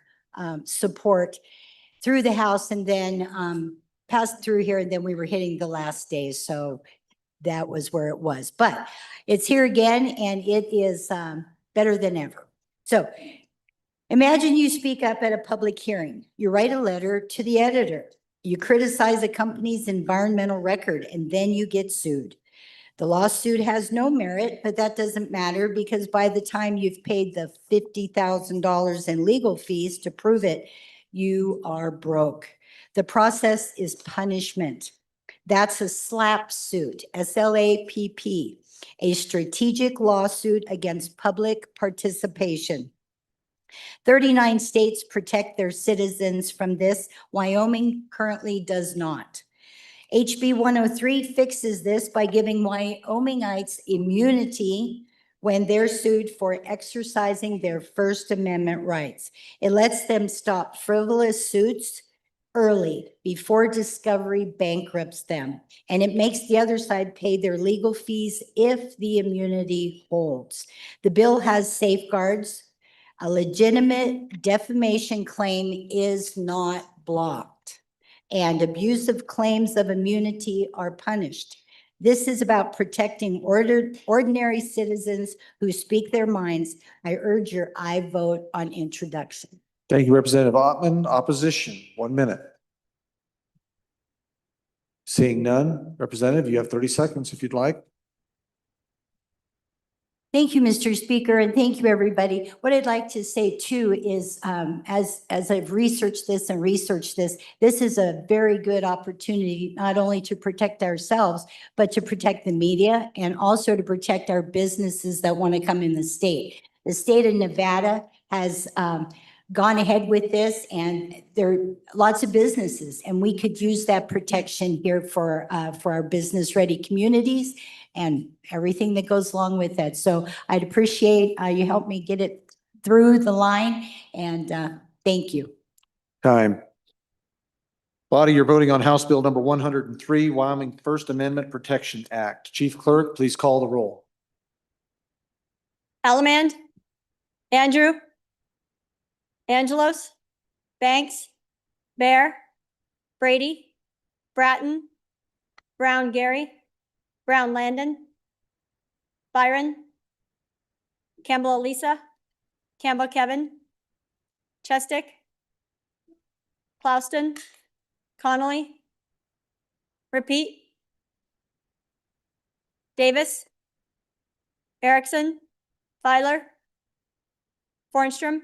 support through the House and then passed through here, and then we were hitting the last days. So that was where it was. But it's here again and it is better than ever. So imagine you speak up at a public hearing. You write a letter to the editor. You criticize a company's environmental record and then you get sued. The lawsuit has no merit, but that doesn't matter because by the time you've paid the $50,000 in legal fees to prove it, you are broke. The process is punishment. That's a SLAPP suit, SLAPP, a strategic lawsuit against public participation. 39 states protect their citizens from this. Wyoming currently does not. HB 103 fixes this by giving Wyomingites immunity when they're sued for exercising their First Amendment rights. It lets them stop frivolous suits early before discovery bankrupts them. And it makes the other side pay their legal fees if the immunity holds. The bill has safeguards. A legitimate defamation claim is not blocked, and abusive claims of immunity are punished. This is about protecting ordinary citizens who speak their minds. I urge your aye vote on introduction. Thank you, Representative Ottman. Opposition, 1 minute. Seeing none, Representative, you have 30 seconds if you'd like. Thank you, Mr. Speaker, and thank you, everybody. What I'd like to say too is, as I've researched this, this is a very good opportunity not only to protect ourselves, but to protect the media and also to protect our businesses that want to come in the state. The state of Nevada has gone ahead with this, and there are lots of businesses, and we could use that protection here for our business-ready communities and everything that goes along with that. So I'd appreciate you help me get it through the line, and thank you. Time. Body, you're voting on House Bill number 103, Wyoming First Amendment Protection Act. Chief Clerk, please call the roll. Allemand, Andrew, Angelos, Banks, Bear, Brady, Bratton, Brown Gary, Brown Landon, Byron, Campbell Elisa, Campbell Kevin, Chestick, Clouston, Connolly, repeat, Davis, Erickson, Filer, Fornstrom,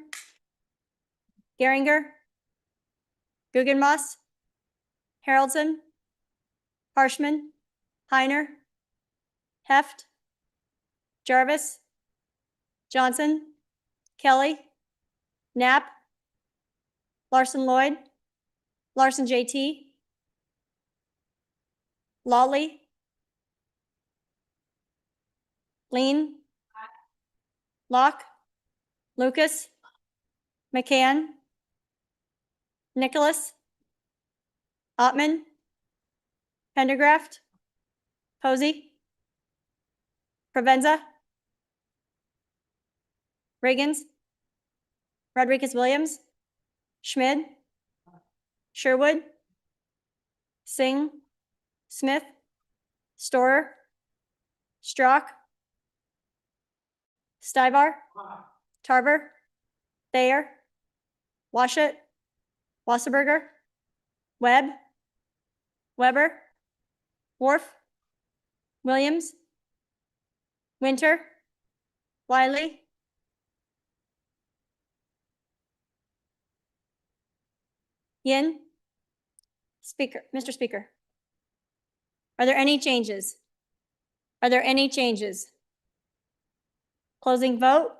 Geringer, Guggenmoss, Haroldson, Harshman, Heiner, Heft, Jarvis, Johnson, Kelly, Knapp, Larson Lloyd, Larson JT, Lawley, Lean, Locke, Lucas, McCann, Nicholas, Ottman, Pendergraft, Posey, Provenza, Riggins, Rodriguez Williams, Schmid, Sherwood, Singh, Smith, Storer, Strock, Stivar, Tarver, Thayer, Washut, Wasserberger, Webb, Weber, Worf, Williams, Winter, Wiley, Yin. Speaker, Mr. Speaker. Are there any changes? Are there any changes? Closing vote.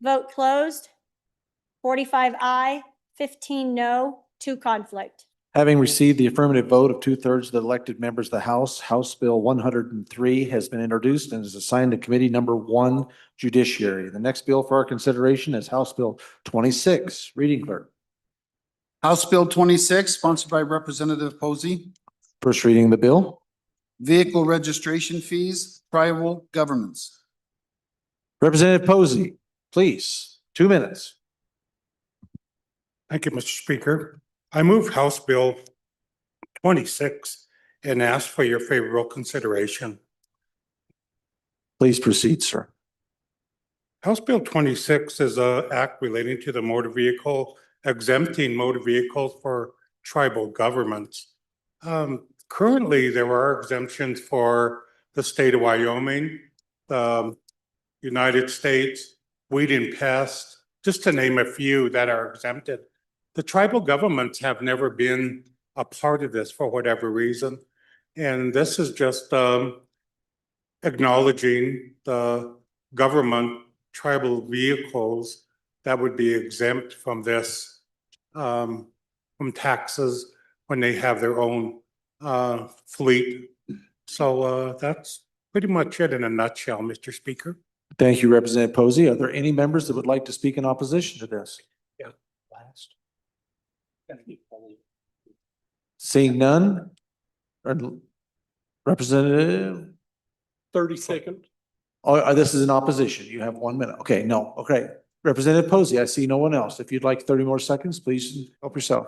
Vote closed. 45 aye, 15 no, 2 conflict. Having received the affirmative vote of 2/3 of the elected members of the House, House Bill 103 has been introduced and is assigned to Committee Number 1, Judiciary. The next bill for our consideration is House Bill 26. Reading clerk. House Bill 26, sponsored by Representative Posey. First reading of the bill. Vehicle registration fees, tribal governments. Representative Posey, please, 2 minutes. Thank you, Mr. Speaker. I move House Bill 26 and ask for your favorable consideration. Please proceed, sir. House Bill 26 is an act relating to the motor vehicle, exempting motor vehicles for tribal governments. Currently, there are exemptions for the state of Wyoming, the United States, weed and pest, just to name a few that are exempted. The tribal governments have never been a part of this for whatever reason. And this is just acknowledging the government tribal vehicles that would be exempt from this, from taxes when they have their own fleet. So that's pretty much it in a nutshell, Mr. Speaker. Thank you, Representative Posey. Are there any members that would like to speak in opposition to this? Yeah. Last. Seeing none. Representative. 30-second. Oh, this is in opposition. You have 1 minute. Okay, no, okay. Representative Posey, I see no one else. If you'd like 30 more seconds, please help yourself.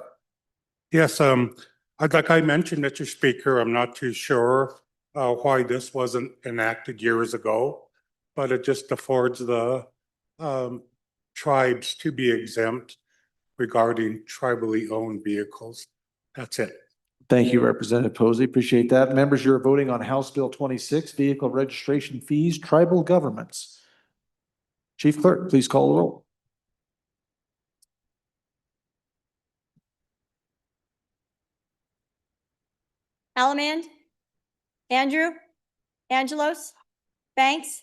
Yes, like I mentioned, Mr. Speaker, I'm not too sure why this wasn't enacted years ago, but it just affords the tribes to be exempt regarding tribally owned vehicles. That's it. Thank you, Representative Posey. Appreciate that. Members, you're voting on House Bill 26, Vehicle Registration Fees, Tribal Governments. Chief Clerk, please call the roll. Allemand, Andrew, Angelos, Banks,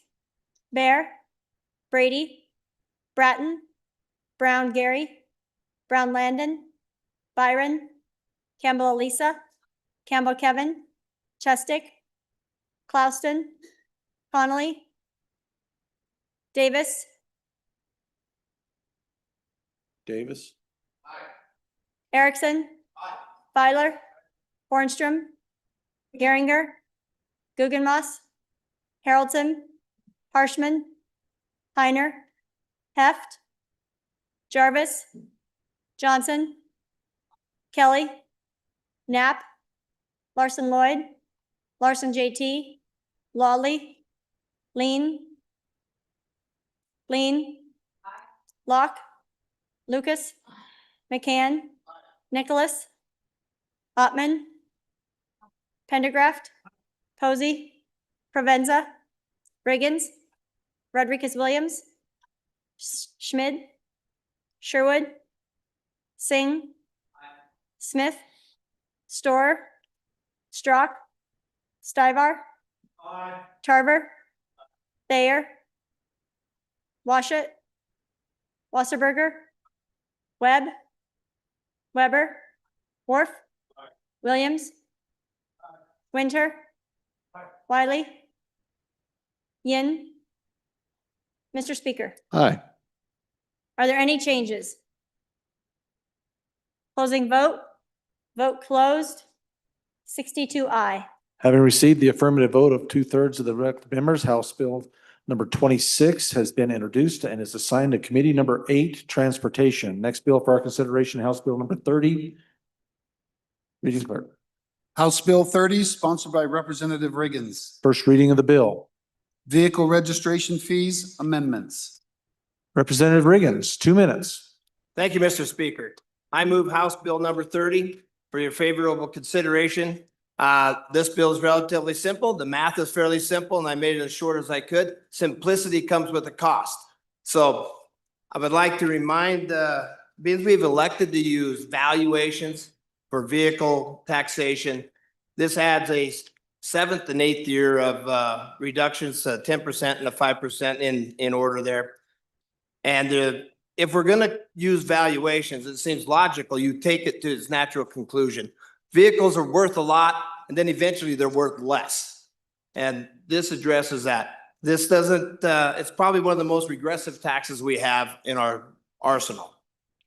Bear, Brady, Bratton, Brown Gary, Brown Landon, Byron, Campbell Elisa, Campbell Kevin, Chestick, Clouston, Connolly, Davis, Davis. Erickson, Feiler, Bornstrom, Geringer, Guggenmoss, Haroldson, Harshman, Heiner, Heft, Jarvis, Johnson, Kelly, Knapp, Larson Lloyd, Larson JT, Lawley, Lean, Locke, Lucas, McCann, Nicholas, Ottman, Pendergraft, Posey, Provenza, Riggins, Rodriguez Williams, Schmid, Sherwood, Singh, Smith, Storr, Strock, Stivar, Tarver, Thayer, Washut, Wasserberger, Webb, Weber, Worf, Williams, Winter, Wiley, Yin. Mr. Speaker, Aye. are there any changes? Closing vote. Vote closed. 62 aye. Having received the affirmative vote of 2/3 of the members, House Bill number 26 has been introduced and is assigned to Committee number 8, Transportation. Next bill for our consideration, House Bill number 30. Regent Clerk. House Bill 30, sponsored by Representative Riggins. First reading of the bill. Vehicle registration fees amendments. Representative Riggins, 2 minutes. Thank you, Mr. Speaker. I move House Bill number 30 for your favorable consideration. This bill is relatively simple. The math is fairly simple, and I made it as short as I could. Simplicity comes with a cost. So I would like to remind, because we've elected to use valuations for vehicle taxation, this adds a 7th and 8th year of reductions, 10% and a 5% in order there. And if we're going to use valuations, it seems logical you take it to its natural conclusion. Vehicles are worth a lot, and then eventually they're worth less. And this addresses that. This doesn't, it's probably one of the most regressive taxes we have in our arsenal.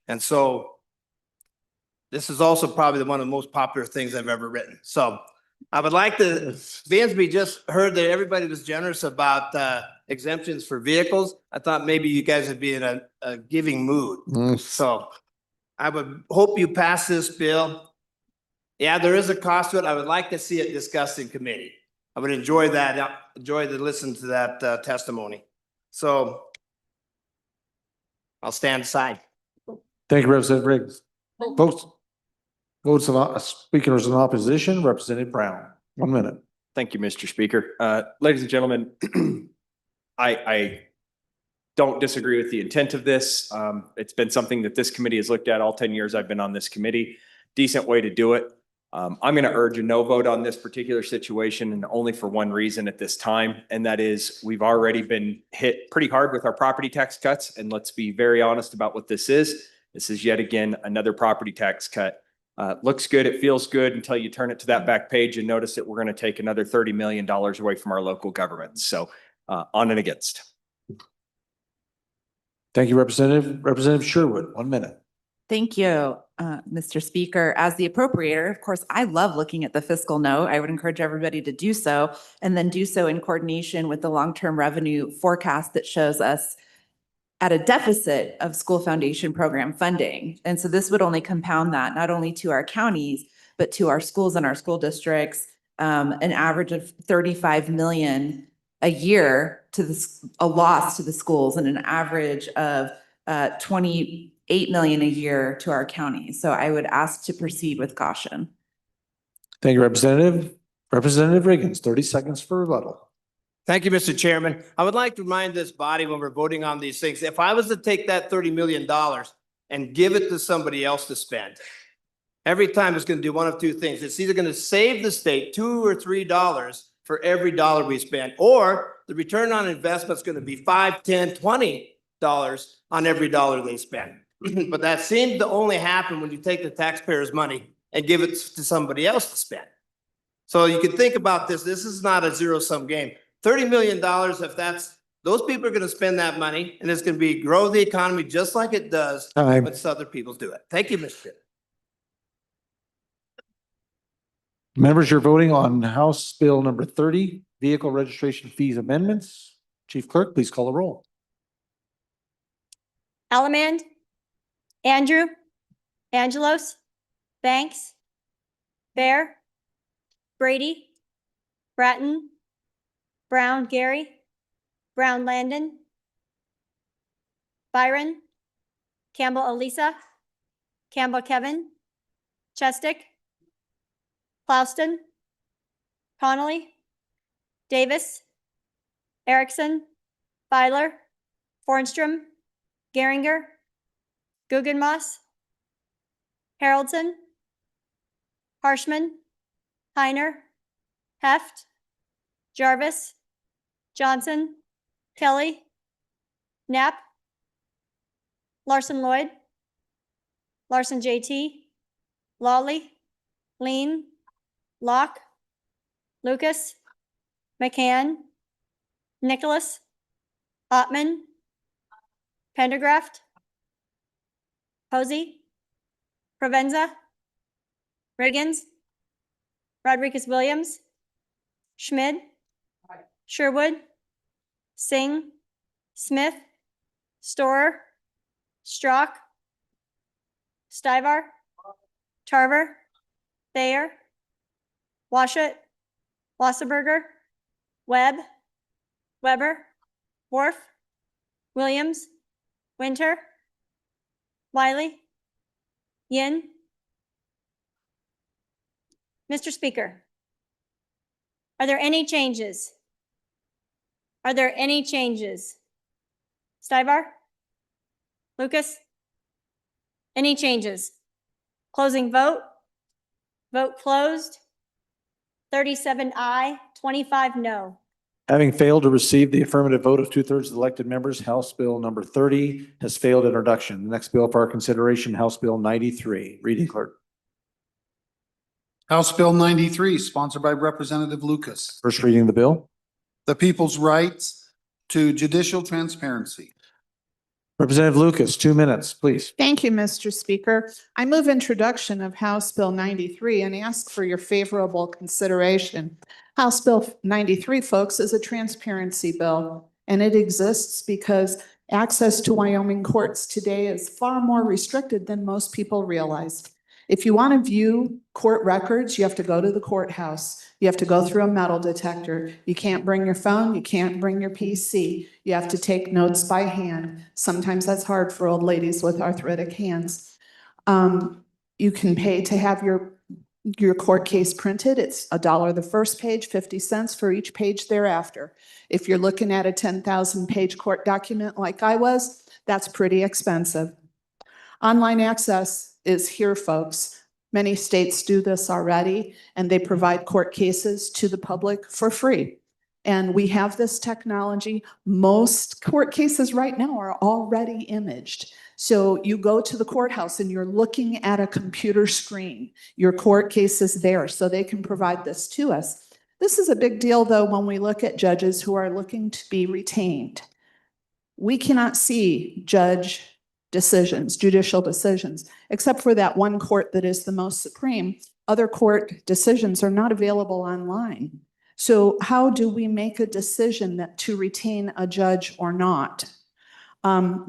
And so this is also probably one of the most popular things I've ever written. So I would like to, Vansby just heard that everybody was generous about exemptions for vehicles. I thought maybe you guys would be in a giving mood. So I would hope you pass this bill. Yeah, there is a cost to it. I would like to see it discussed in committee. I would enjoy that, enjoy to listen to that testimony. So I'll stand aside. Thank you, Representative Riggs. Speakers in opposition, Representative Brown, 1 minute. Thank you, Mr. Speaker. Ladies and gentlemen, I don't disagree with the intent of this. It's been something that this committee has looked at all 10 years I've been on this committee. Decent way to do it. I'm going to urge a no vote on this particular situation, and only for one reason at this time, and that is we've already been hit pretty hard with our property tax cuts, and let's be very honest about what this is. This is yet again another property tax cut. Looks good, it feels good until you turn it to that back page and notice that we're going to take another $30 million away from our local governments. So on and against. Thank you, Representative. Representative Sherwood, 1 minute. Thank you, Mr. Speaker. As the appropriator, of course, I love looking at the fiscal note. I would encourage everybody to do so, and then do so in coordination with the long-term revenue forecast that shows us at a deficit of school foundation program funding. And so this would only compound that, not only to our counties, but to our schools and our school districts, an average of 35 million a year to a loss to the schools, and an average of 28 million a year to our counties. So I would ask to proceed with caution. Thank you, Representative. Representative Riggins, 30 seconds for rebuttal. Thank you, Mr. Chairman. I would like to remind this body when we're voting on these things, if I was to take that $30 million and give it to somebody else to spend, every time it's going to do one of two things. It's either going to save the state $2 or $3 for every dollar we spend, or the return on investment is going to be $5, $10, $20 on every dollar they spend. But that seems to only happen when you take the taxpayers' money and give it to somebody else to spend. So you can think about this. This is not a zero-sum game. $30 million, if that's, those people are gonna spend that money and it's gonna be grow the economy just like it does Time. when other people do it. Thank you, Mr. Chair. Members, you're voting on House Bill number 30, Vehicle Registration Fees Amendments. Chief Clerk, please call the roll. Allemand, Andrew, Angelos, Banks, Bear, Brady, Bratton, Brown Gary, Brown Landon, Byron, Campbell Elisa, Campbell Kevin, Chestick, Clouston, Connolly, Davis, Erickson, Feiler, Fornstrom, Geringer, Guggenmoss, Haroldson, Harshman, Heiner, Heft, Jarvis, Johnson, Kelly, Knapp, Larson Lloyd, Larson JT, Lawley, Lean, Locke, Lucas, McCann, Nicholas, Ottman, Pendergraft, Posey, Provenza, Riggins, Rodriguez Williams, Schmid, Sherwood, Singh, Smith, Storer, Strock, Stivar, Tarver, Thayer, Washut, Wasserberger, Webb, Weber, Worf, Williams, Winter, Wiley, Yin. Mr. Speaker, are there any changes? Are there any changes? Stivar? Lucas? Any changes? Closing vote? Vote closed. 37 aye, 25 no. Having failed to receive the affirmative vote of 2/3 of the elected members, House Bill number 30 has failed introduction. The next bill for our consideration, House Bill 93. Reading clerk. House Bill 93, sponsored by Representative Lucas. First reading of the bill. The people's rights to judicial transparency. Representative Lucas, 2 minutes, please. Thank you, Mr. Speaker. I move introduction of House Bill 93 and ask for your favorable consideration. House Bill 93, folks, is a transparency bill, and it exists because access to Wyoming courts today is far more restricted than most people realize. If you want to view court records, you have to go to the courthouse. You have to go through a metal detector. You can't bring your phone. You can't bring your PC. You have to take notes by hand. Sometimes that's hard for old ladies with arthritic hands. You can pay to have your court case printed. It's $1 the first page, 50 cents for each page thereafter. If you're looking at a 10,000-page court document like I was, that's pretty expensive. Online access is here, folks. Many states do this already, and they provide court cases to the public for free. And we have this technology. Most court cases right now are already imaged. So you go to the courthouse and you're looking at a computer screen. Your court case is there, so they can provide this to us. This is a big deal, though, when we look at judges who are looking to be retained. We cannot see judicial decisions, except for that one court that is the most supreme. Other court decisions are not available online. So how do we make a decision to retain a judge or not?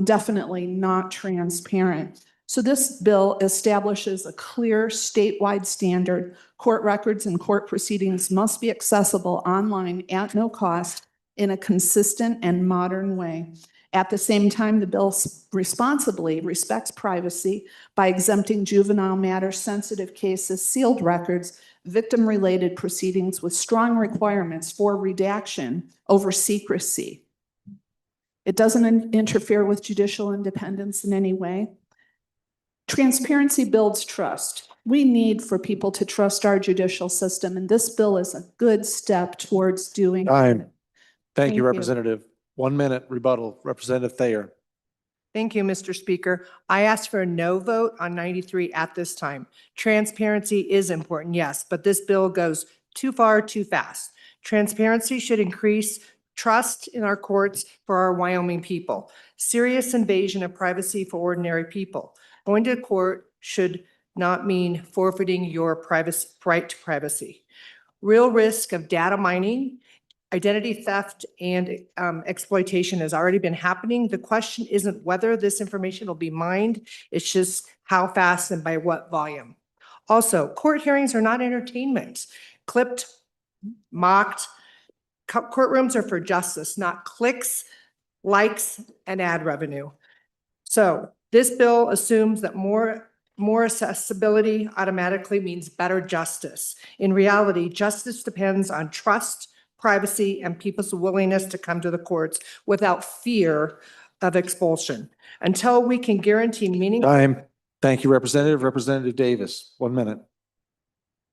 Definitely not transparent. So this bill establishes a clear statewide standard. Court records and court proceedings must be accessible online at no cost in a consistent and modern way. At the same time, the bill responsibly respects privacy by exempting juvenile matters, sensitive cases, sealed records, victim-related proceedings with strong requirements for redaction over secrecy. It doesn't interfere with judicial independence in any way. Transparency builds trust. We need for people to trust our judicial system, and this bill is a good step towards doing Time. Thank you, you. Representative. 1 minute rebuttal. Representative Thayer. Thank you, Mr. Speaker. I asked for a no vote on 93 at this time. Transparency is important, yes, but this bill goes too far, too fast. Transparency should increase trust in our courts for our Wyoming people. Serious invasion of privacy for ordinary people. Going to court should not mean forfeiting your privacy, right to privacy. Real risk of data mining, identity theft, and exploitation has already been happening. The question isn't whether this information will be mined, it's just how fast and by what volume. Also, court hearings are not entertainment. Clipped, mocked, courtrooms are for justice, not clicks, likes, and ad revenue. So this bill assumes that more accessibility automatically means better justice. In reality, justice depends on trust, privacy, and people's willingness to come to the courts without fear of expulsion. Until we can guarantee meaningful. Time. Thank you, Representative. Representative Davis, 1 minute.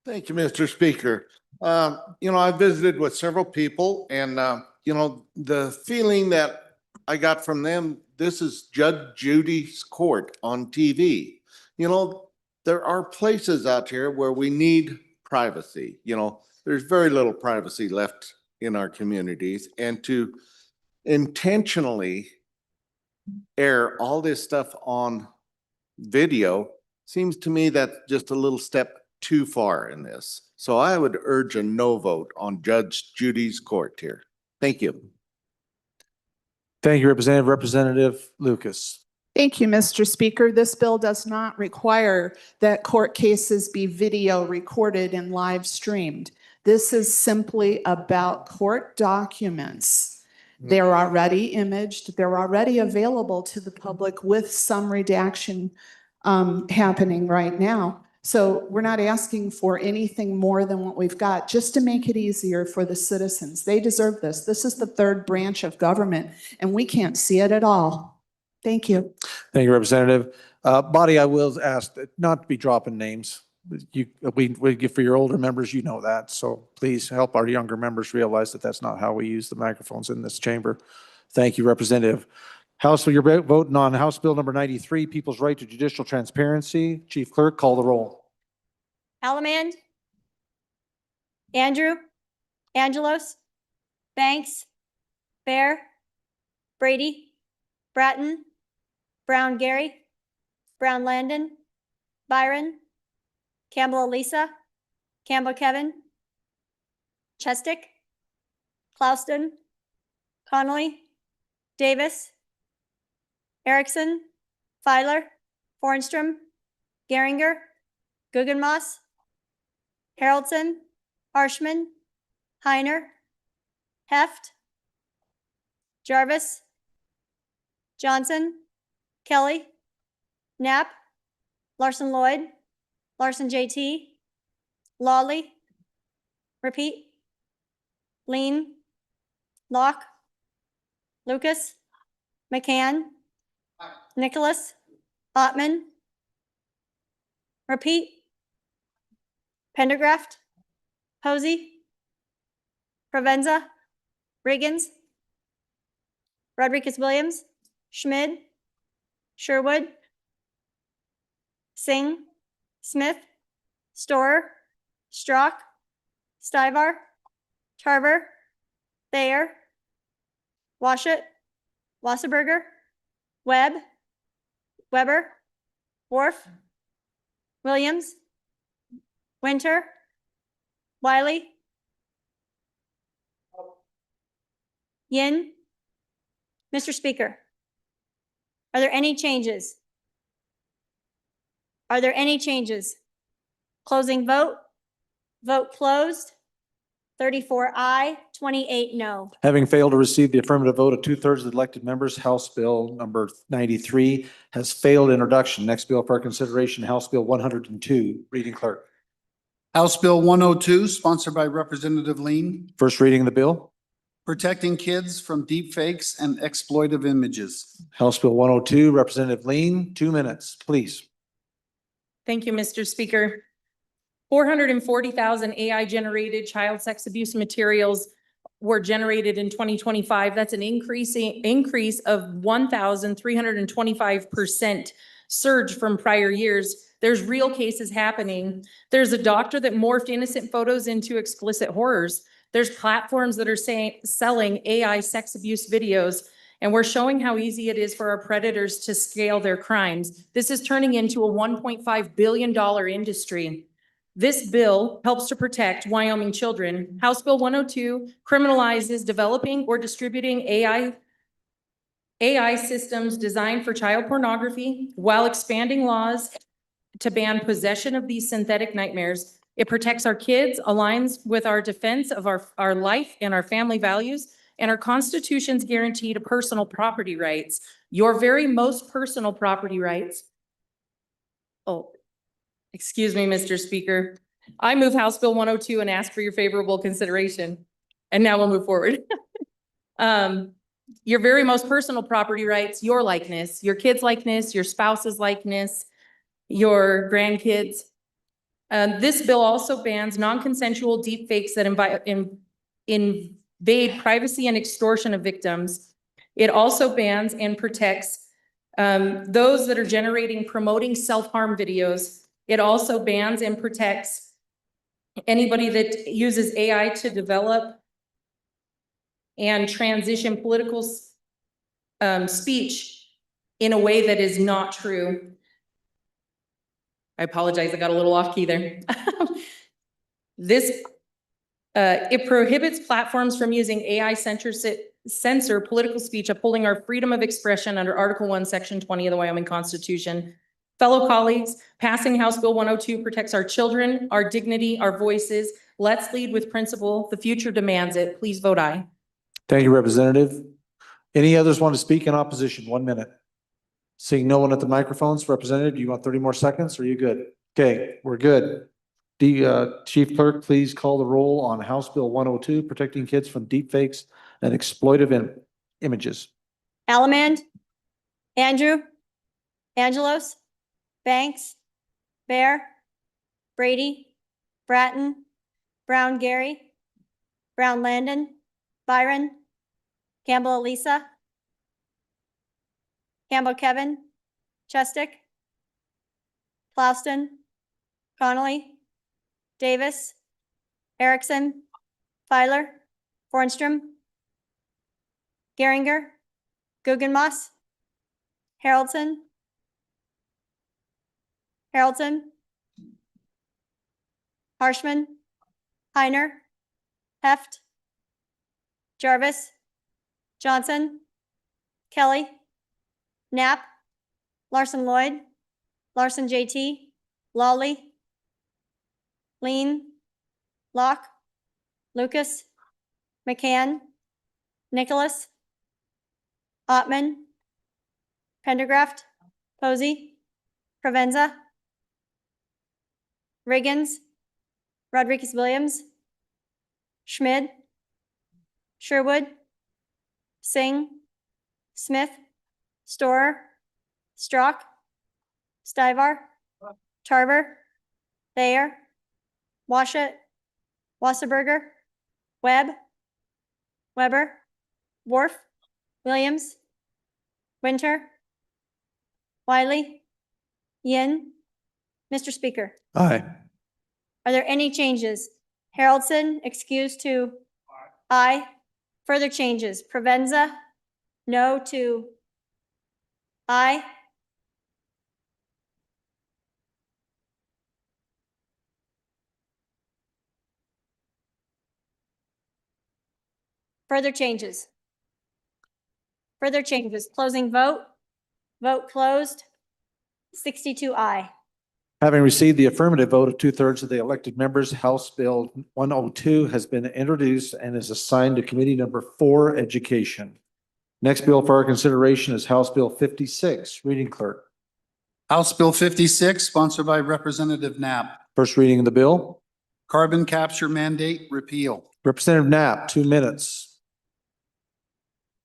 Thank you, Mr. Speaker. I visited with several people and, the feeling that I got from them, this is Judge Judy's court on TV. There are places out here where we need privacy. There's very little privacy left in our communities, and to intentionally air all this stuff on video seems to me that's just a little step too far in this. So I would urge a no vote on Judge Judy's court here. Thank you. Thank you, Representative. Representative Lucas. Thank you, Mr. Speaker. This bill does not require that court cases be video recorded and live streamed. This is simply about court documents. They're already imaged. They're already available to the public with some redaction happening right now. So we're not asking for anything more than what we've got, just to make it easier for the citizens. They deserve this. This is the third branch of government, and we can't see it at all. Thank you. Thank you, Representative. Body, I will ask not to be dropping names. For your older members, you know that. So please help our younger members realize that that's not how we use the microphones in this chamber. Thank you, Representative. House, you're voting on House Bill number 93, People's Right to Judicial Transparency. Chief Clerk, call the roll. Allemand, Andrew, Angelos, Banks, Bear, Brady, Bratton, Brown Gary, Brown Landon, Byron, Campbell Elisa, Campbell Kevin, Chestick, Clouston, Connolly, Davis, Erickson, Filer, Fornstrom, Geringer, Guggenmoss, Haroldson, Harshman, Heiner, Heft, Jarvis, Johnson, Kelly, Knapp, Larson Lloyd, Larson JT, Lawley, repeat, Lean, Locke, Lucas, McCann, Nicholas, Ottman, repeat, Pendergraft, Posey, Provenza, Riggins, Rodriguez-Williams, Schmid, Sherwood, Singh, Smith, Storer, Strock, Stivar, Tarver, Thayer, Washut, Wasserberger, Webb, Weber, Worf, Williams, Winter, Wiley, Yin. Mr. Speaker, are there any changes? Are there any changes? Closing vote. Vote closed. 34 aye, 28 no. Having failed to receive the affirmative vote of 2/3 of the elected members, House Bill number 93 has failed introduction. Next bill for our consideration, House Bill 102. Reading clerk. House Bill 102, sponsored by Representative Lean, First reading of the bill. protecting kids from deep fakes and exploitive images. House Bill 102, Representative Lean, 2 minutes, please. Thank you, Mr. Speaker. 440,000 AI-generated child sex abuse materials were generated in 2025. That's an increase of 1,325% surge from prior years. There's real cases happening. There's a doctor that morphed innocent photos into explicit horrors. There's platforms that are selling AI sex abuse videos, and we're showing how easy it is for our predators to scale their crimes. This is turning into a $1.5 billion industry. This bill helps to protect Wyoming children. House Bill 102 criminalizes developing or distributing AI systems designed for child pornography while expanding laws to ban possession of these synthetic nightmares. It protects our kids, aligns with our defense of our life and our family values, and our Constitution's guarantee to personal property rights, your very most personal property rights. Oh, excuse me, Mr. Speaker. I move House Bill 102 and ask for your favorable consideration. And now we'll move forward. Your very most personal property rights, your likeness, your kid's likeness, your spouse's likeness, your grandkids. This bill also bans non-consensual deepfakes that invade privacy and extortion of victims. It also bans and protects those that are promoting self-harm videos. It also bans and protects anybody that uses AI to develop and transition political speech in a way that is not true. I apologize, I got a little off key there. It prohibits platforms from using AI censor political speech, upholding our freedom of expression under Article 1, Section 20 of the Wyoming Constitution. Fellow colleagues, passing House Bill 102 protects our children, our dignity, our voices. Let's lead with principle. The future demands it. Please vote aye. Thank you, Representative. Any others want to speak in opposition? 1 minute. Seeing no one at the microphones, Representative, do you want 30 more seconds? Or are you good? Okay, we're good. Chief Clerk, please call the roll on House Bill 102, protecting kids from deepfakes and exploitive images. Allemand, Andrew, Angelos, Banks, Bear, Brady, Bratton, Brown Gary, Brown Landon, Byron, Campbell Elisa, Campbell Kevin, Chestick, Plouston, Connolly, Davis, Erickson, Filer, Bornstrom, Geringer, Guggenmoss, Haroldson, Harshman, Heiner, Heft, Jarvis, Johnson, Kelly, Knapp, Larson Lloyd, Larson JT, Lawley, Lean, Locke, Lucas, McCann, Nicholas, Ottman, Pendergraft, Posey, Provenza, Riggins, Rodriguez Williams, Schmid, Sherwood, Singh, Smith, Storer, Strock, Stivar, Tarver, Thayer, Washut, Wasserberger, Webb, Weber, Worf, Williams, Winter, Wiley, Yin. Mr. Speaker, Aye. are there any changes? Haroldson, excused to aye. Further changes? Provenza, no to aye. Further changes? Further changes. Closing vote. Vote closed. 62 aye. Having received the affirmative vote of 2/3 of the elected members, House Bill 102 has been introduced and is assigned to Committee Number 4, Education. Next bill for our consideration is House Bill 56. Reading Clerk. House Bill 56, sponsored by Representative Knapp. First reading of the bill. Carbon capture mandate repeal. Representative Knapp, 2 minutes.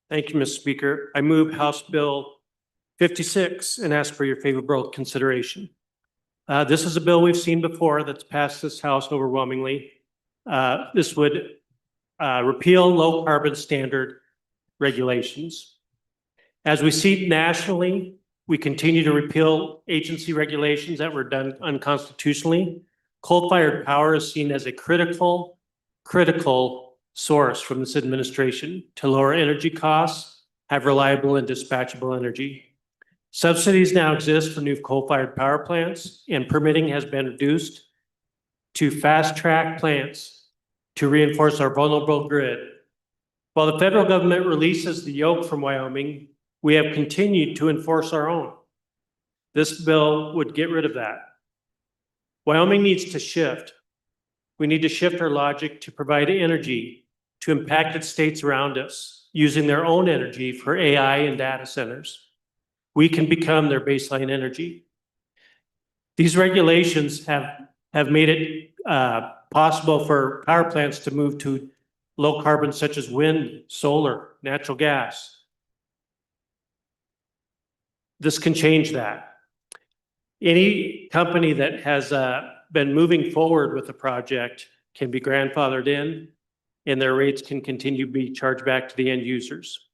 Thank you, Mr. Speaker. I move House Bill 56 and ask for your favorable consideration. This is a bill we've seen before that's passed this House overwhelmingly. This would repeal low carbon standard regulations. As we see nationally, we continue to repeal agency regulations that were done unconstitutionally. Coal-fired power is seen as a critical source from this administration to lower energy costs, have reliable and dispatchable energy. Subsidies now exist for new coal-fired power plants, and permitting has been reduced to fast-track plants to reinforce our vulnerable grid. While the federal government releases the yoke from Wyoming, we have continued to enforce our own. This bill would get rid of that. Wyoming needs to shift. We need to shift our logic to provide energy to impacted states around us, using their own energy for AI and data centers. We can become their baseline energy. These regulations have made it possible for power plants to move to low carbon such as wind, solar, natural gas. This can change that. Any company that has been moving forward with a project can be grandfathered in, and their rates can continue to be charged back to the end users.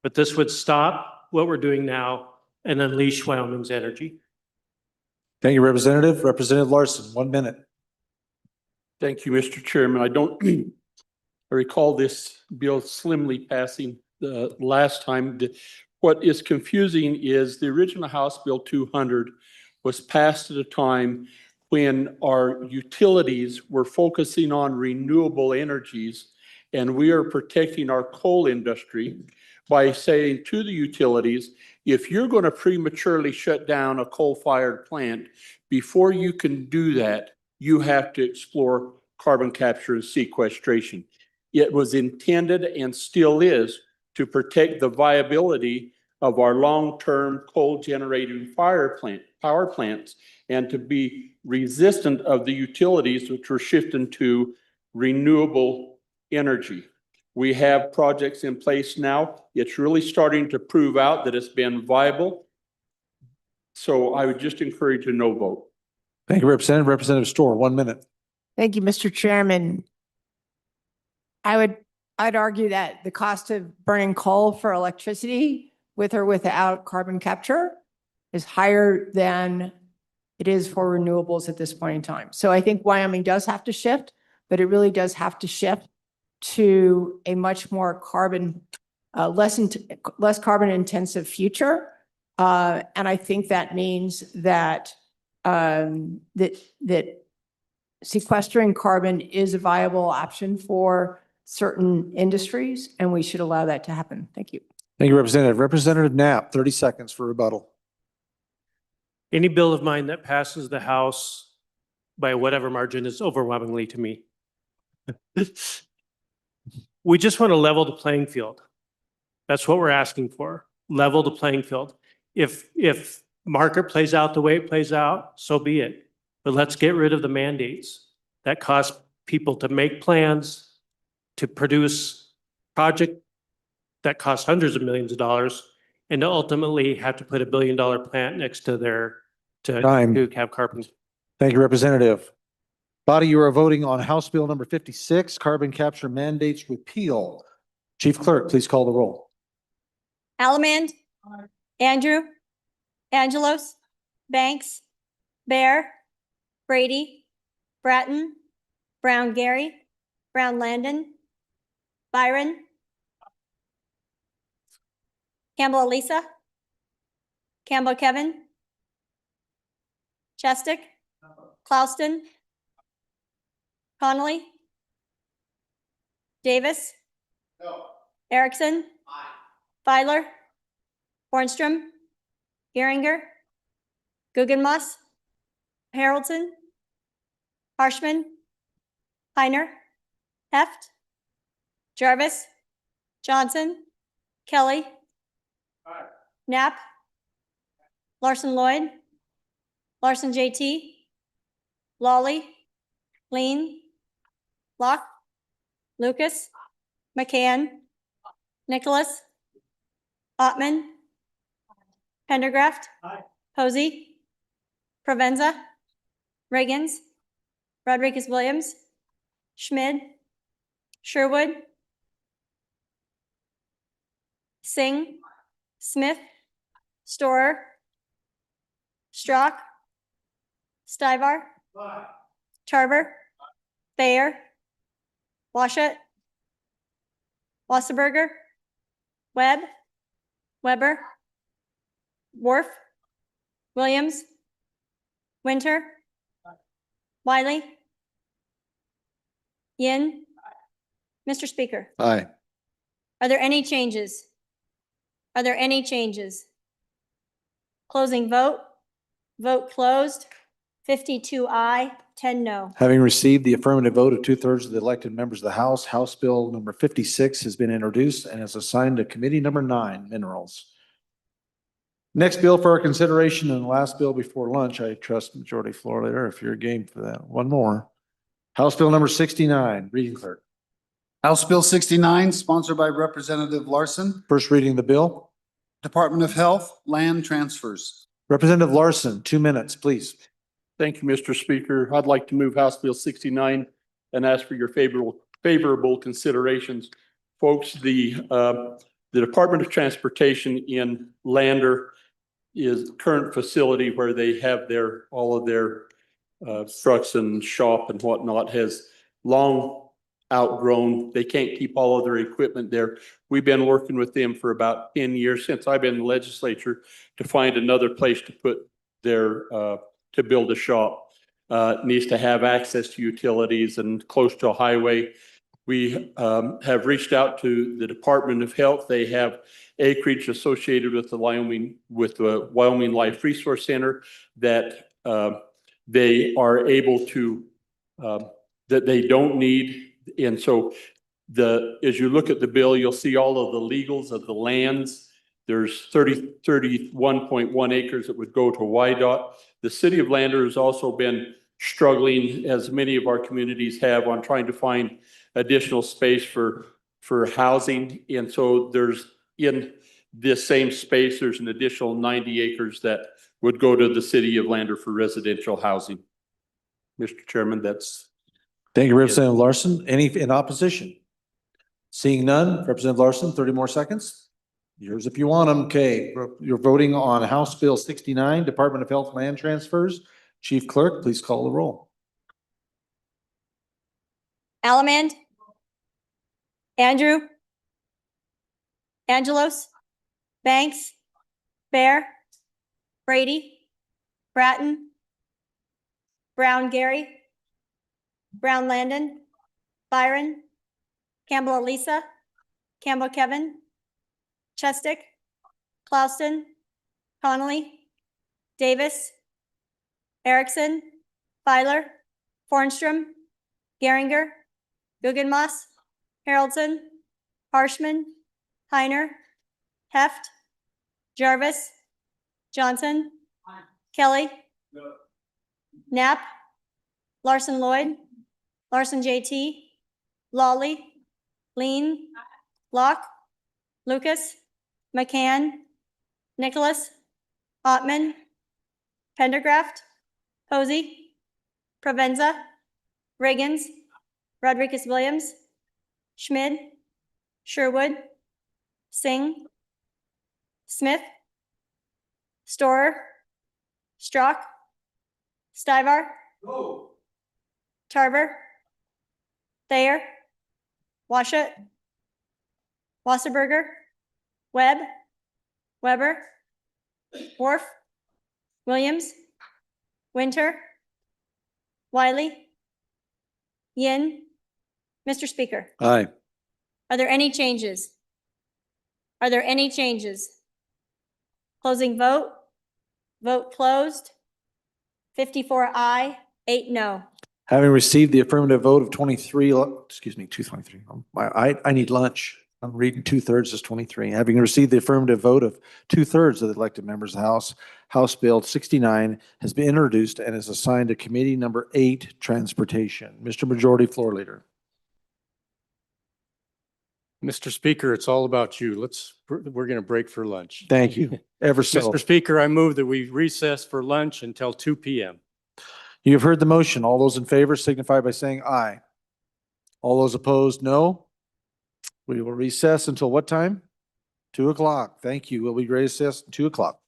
But this would stop what we're doing now and unleash Wyoming's energy. Thank you, Representative. Representative Larson, 1 minute. Thank you, Mr. Chairman. I don't I recall this bill slimly passing the last time. What is confusing is the original House Bill 200 was passed at a time when our utilities were focusing on renewable energies, and we are protecting our coal industry by saying to the utilities, if you're going to prematurely shut down a coal-fired plant, before you can do that, you have to explore carbon capture and sequestration. It was intended and still is to protect the viability of our long-term coal-generating power plants and to be resistant of the utilities which were shifting to renewable energy. We have projects in place now. It's really starting to prove out that it's been viable. So I would just encourage a no vote. Thank you, Representative. Representative Storer, 1 minute. Thank you, Mr. Chairman. I'd argue that the cost of burning coal for electricity with or without carbon capture is higher than it is for renewables at this point in time. So I think Wyoming does have to shift, but it really does have to shift to a much more less carbon intensive future. And I think that means that that sequestering carbon is a viable option for certain industries, and we should allow that to happen. Thank you. Thank you, Representative. Representative Knapp, 30 seconds for rebuttal. Any bill of mine that passes the House by whatever margin is overwhelmingly to me. We just want to level the playing field. That's what we're asking for. Level the playing field. If market plays out the way it plays out, so be it. But let's get rid of the mandates that cost people to make plans, to produce project that cost hundreds of millions of dollars, and to ultimately have to put $1 billion plant next to their to have carbon. Thank you, Representative. Body, you are voting on House Bill number 56, Carbon Capture Mandates Repeal. Chief Clerk, please call the roll. Allemand. Andrew. Angelos. Banks. Bear. Brady. Bratton. Brown Gary. Brown Landon. Byron. Campbell Elisa. Campbell Kevin. Chestick. Clouston. Connolly. Davis. Erickson. Filer. Bornstrom. Geringer. Guggenmoss. Haroldson. Harshman. Heiner. Heft. Jarvis. Johnson. Kelly. Knapp. Larson Lloyd. Larson JT. Lawley. Lean. Locke. Lucas. McCann. Nicholas. Ottman. Pendergraft. Posey. Provenza. Reagans. Rodriguez Williams. Schmid. Sherwood. Singh. Smith. Storer. Strock. Stivar. Tarver. Thayer. Washut. Wasserberger, Webb, Weber, Worf, Williams, Winter, Wiley, Yin. Mr. Speaker, Aye. are there any changes? Are there any changes? Closing vote. Vote closed. 52 aye, 10 no. Having received the affirmative vote of 2/3 of the elected members of the House, House Bill number 56 has been introduced and is assigned to Committee number 9, Minerals. Next bill for our consideration and the last bill before lunch, I trust Majority Floor Leader, if you're game for that. One more. House Bill number 69, reading clerk. House Bill 69, sponsored by Representative Larson, First reading of the bill. Department of Health, Land Transfers. Representative Larson, 2 minutes, please. Thank you, Mr. Speaker. I'd like to move House Bill 69 and ask for your favorable considerations. Folks, the Department of Transportation in Lander is current facility where they have all of their trucks and shop and whatnot has long outgrown. They can't keep all of their equipment there. We've been working with them for about 10 years since I've been in the legislature to find another place to put their to build a shop. It needs to have access to utilities and close to a highway. We have reached out to the Department of Health. They have acreage associated with the Wyoming Life Resource Center that they are able to that they don't need. And so as you look at the bill, you'll see all of the legals of the lands. There's 31.1 acres that would go to YDOT. The city of Lander has also been struggling, as many of our communities have, on trying to find additional space for housing. And so in this same space, there's an additional 90 acres that would go to the city of Lander for residential housing. Mr. Chairman, that's. Thank you, Representative Larson. Any in opposition? Seeing none, Representative Larson, 30 more seconds. Yours if you want them. Okay, you're voting on House Bill 69, Department of Health Land Transfers. Chief Clerk, please call the roll. Allemand, Andrew, Angelos, Banks, Bear, Brady, Bratton, Brown Gary, Brown Landon, Byron, Campbell Elisa, Campbell Kevin, Chestick, Clauston, Connolly, Davis, Erickson, Filer, Fornstrom, Geringer, Guggenmoss, Haroldson, Harshman, Heiner, Heft, Jarvis, Johnson, Kelly, Knapp, Larson Lloyd, Larson JT, Lawley, Lean, Locke, Lucas, McCann, Nicholas, Ottman, Pendergraft, Posey, Provenza, Riggins, Rodriguez Williams, Schmid, Sherwood, Singh, Smith, Storer, Strock, Stivar, Tarver, Thayer, Washut, Wasserberger, Webb, Weber, Worf, Williams, Winter, Wiley, Yin. Mr. Speaker, Aye. are there any changes? Are there any changes? Closing vote. Vote closed. 54 aye, 8 no. Having received the affirmative vote of 223. I need lunch. I'm reading 2/3 is 23. Having received the affirmative vote of 2/3 of the elected members of the House, House Bill 69 has been introduced and is assigned to Committee number 8, Transportation. Mr. Majority Floor Leader. Mr. Speaker, it's all about you. We're going to break for lunch. Thank you. Ever so. Mr. Speaker, I move that we recess for lunch until 2 p.m. You have heard the motion. All those in favor signify by saying aye. All those opposed, no. We will recess until what time? 2 o'clock. Thank you. We'll be recessed 2 o'clock.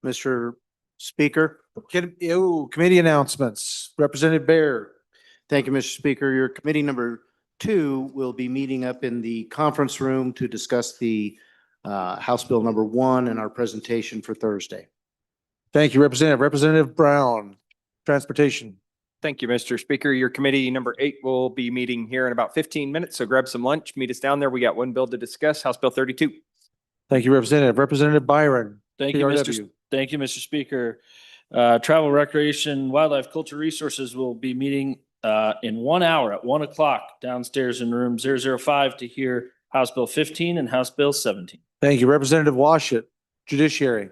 Mr. Speaker. Committee announcements. Representative Bear. Thank you, Mr. Speaker. Your committee number 2 will be meeting up in the conference room to discuss the House Bill number 1 and our presentation for Thursday. Thank you, Representative. Representative Brown, Transportation. Thank you, Mr. Speaker. Your committee number 8 will be meeting here in about 15 minutes, so grab some lunch, meet us down there. We got one bill to discuss, House Bill 32. Thank you, Representative. Representative Byron. Thank you, PRW. Thank you, Mr. Speaker. Travel, Recreation, Wildlife, Culture Resources will be meeting in 1 hour at 1 o'clock downstairs in room 005 to hear House Bill 15 and House Bill 17. Thank you, Representative Washut, Judiciary.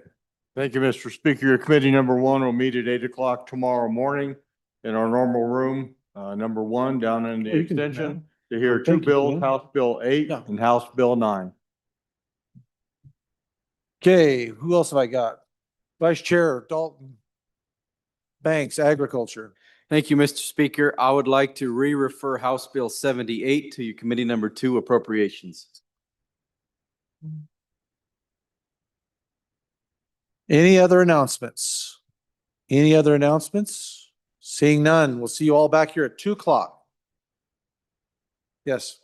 Thank you, Mr. Speaker. Your committee number 1 will meet at 8 o'clock tomorrow morning in our normal room, number 1 down in the extension to hear 2 bills, House Bill 8 and House Bill 9. Okay, who else have I got? Vice Chair Dalton. Banks, Agriculture. Thank you, Mr. Speaker. I would like to re-refer House Bill 78 to your committee number 2 Appropriations. Any other announcements? Any other announcements? Seeing none, we'll see you all back here at 2 o'clock. Yes.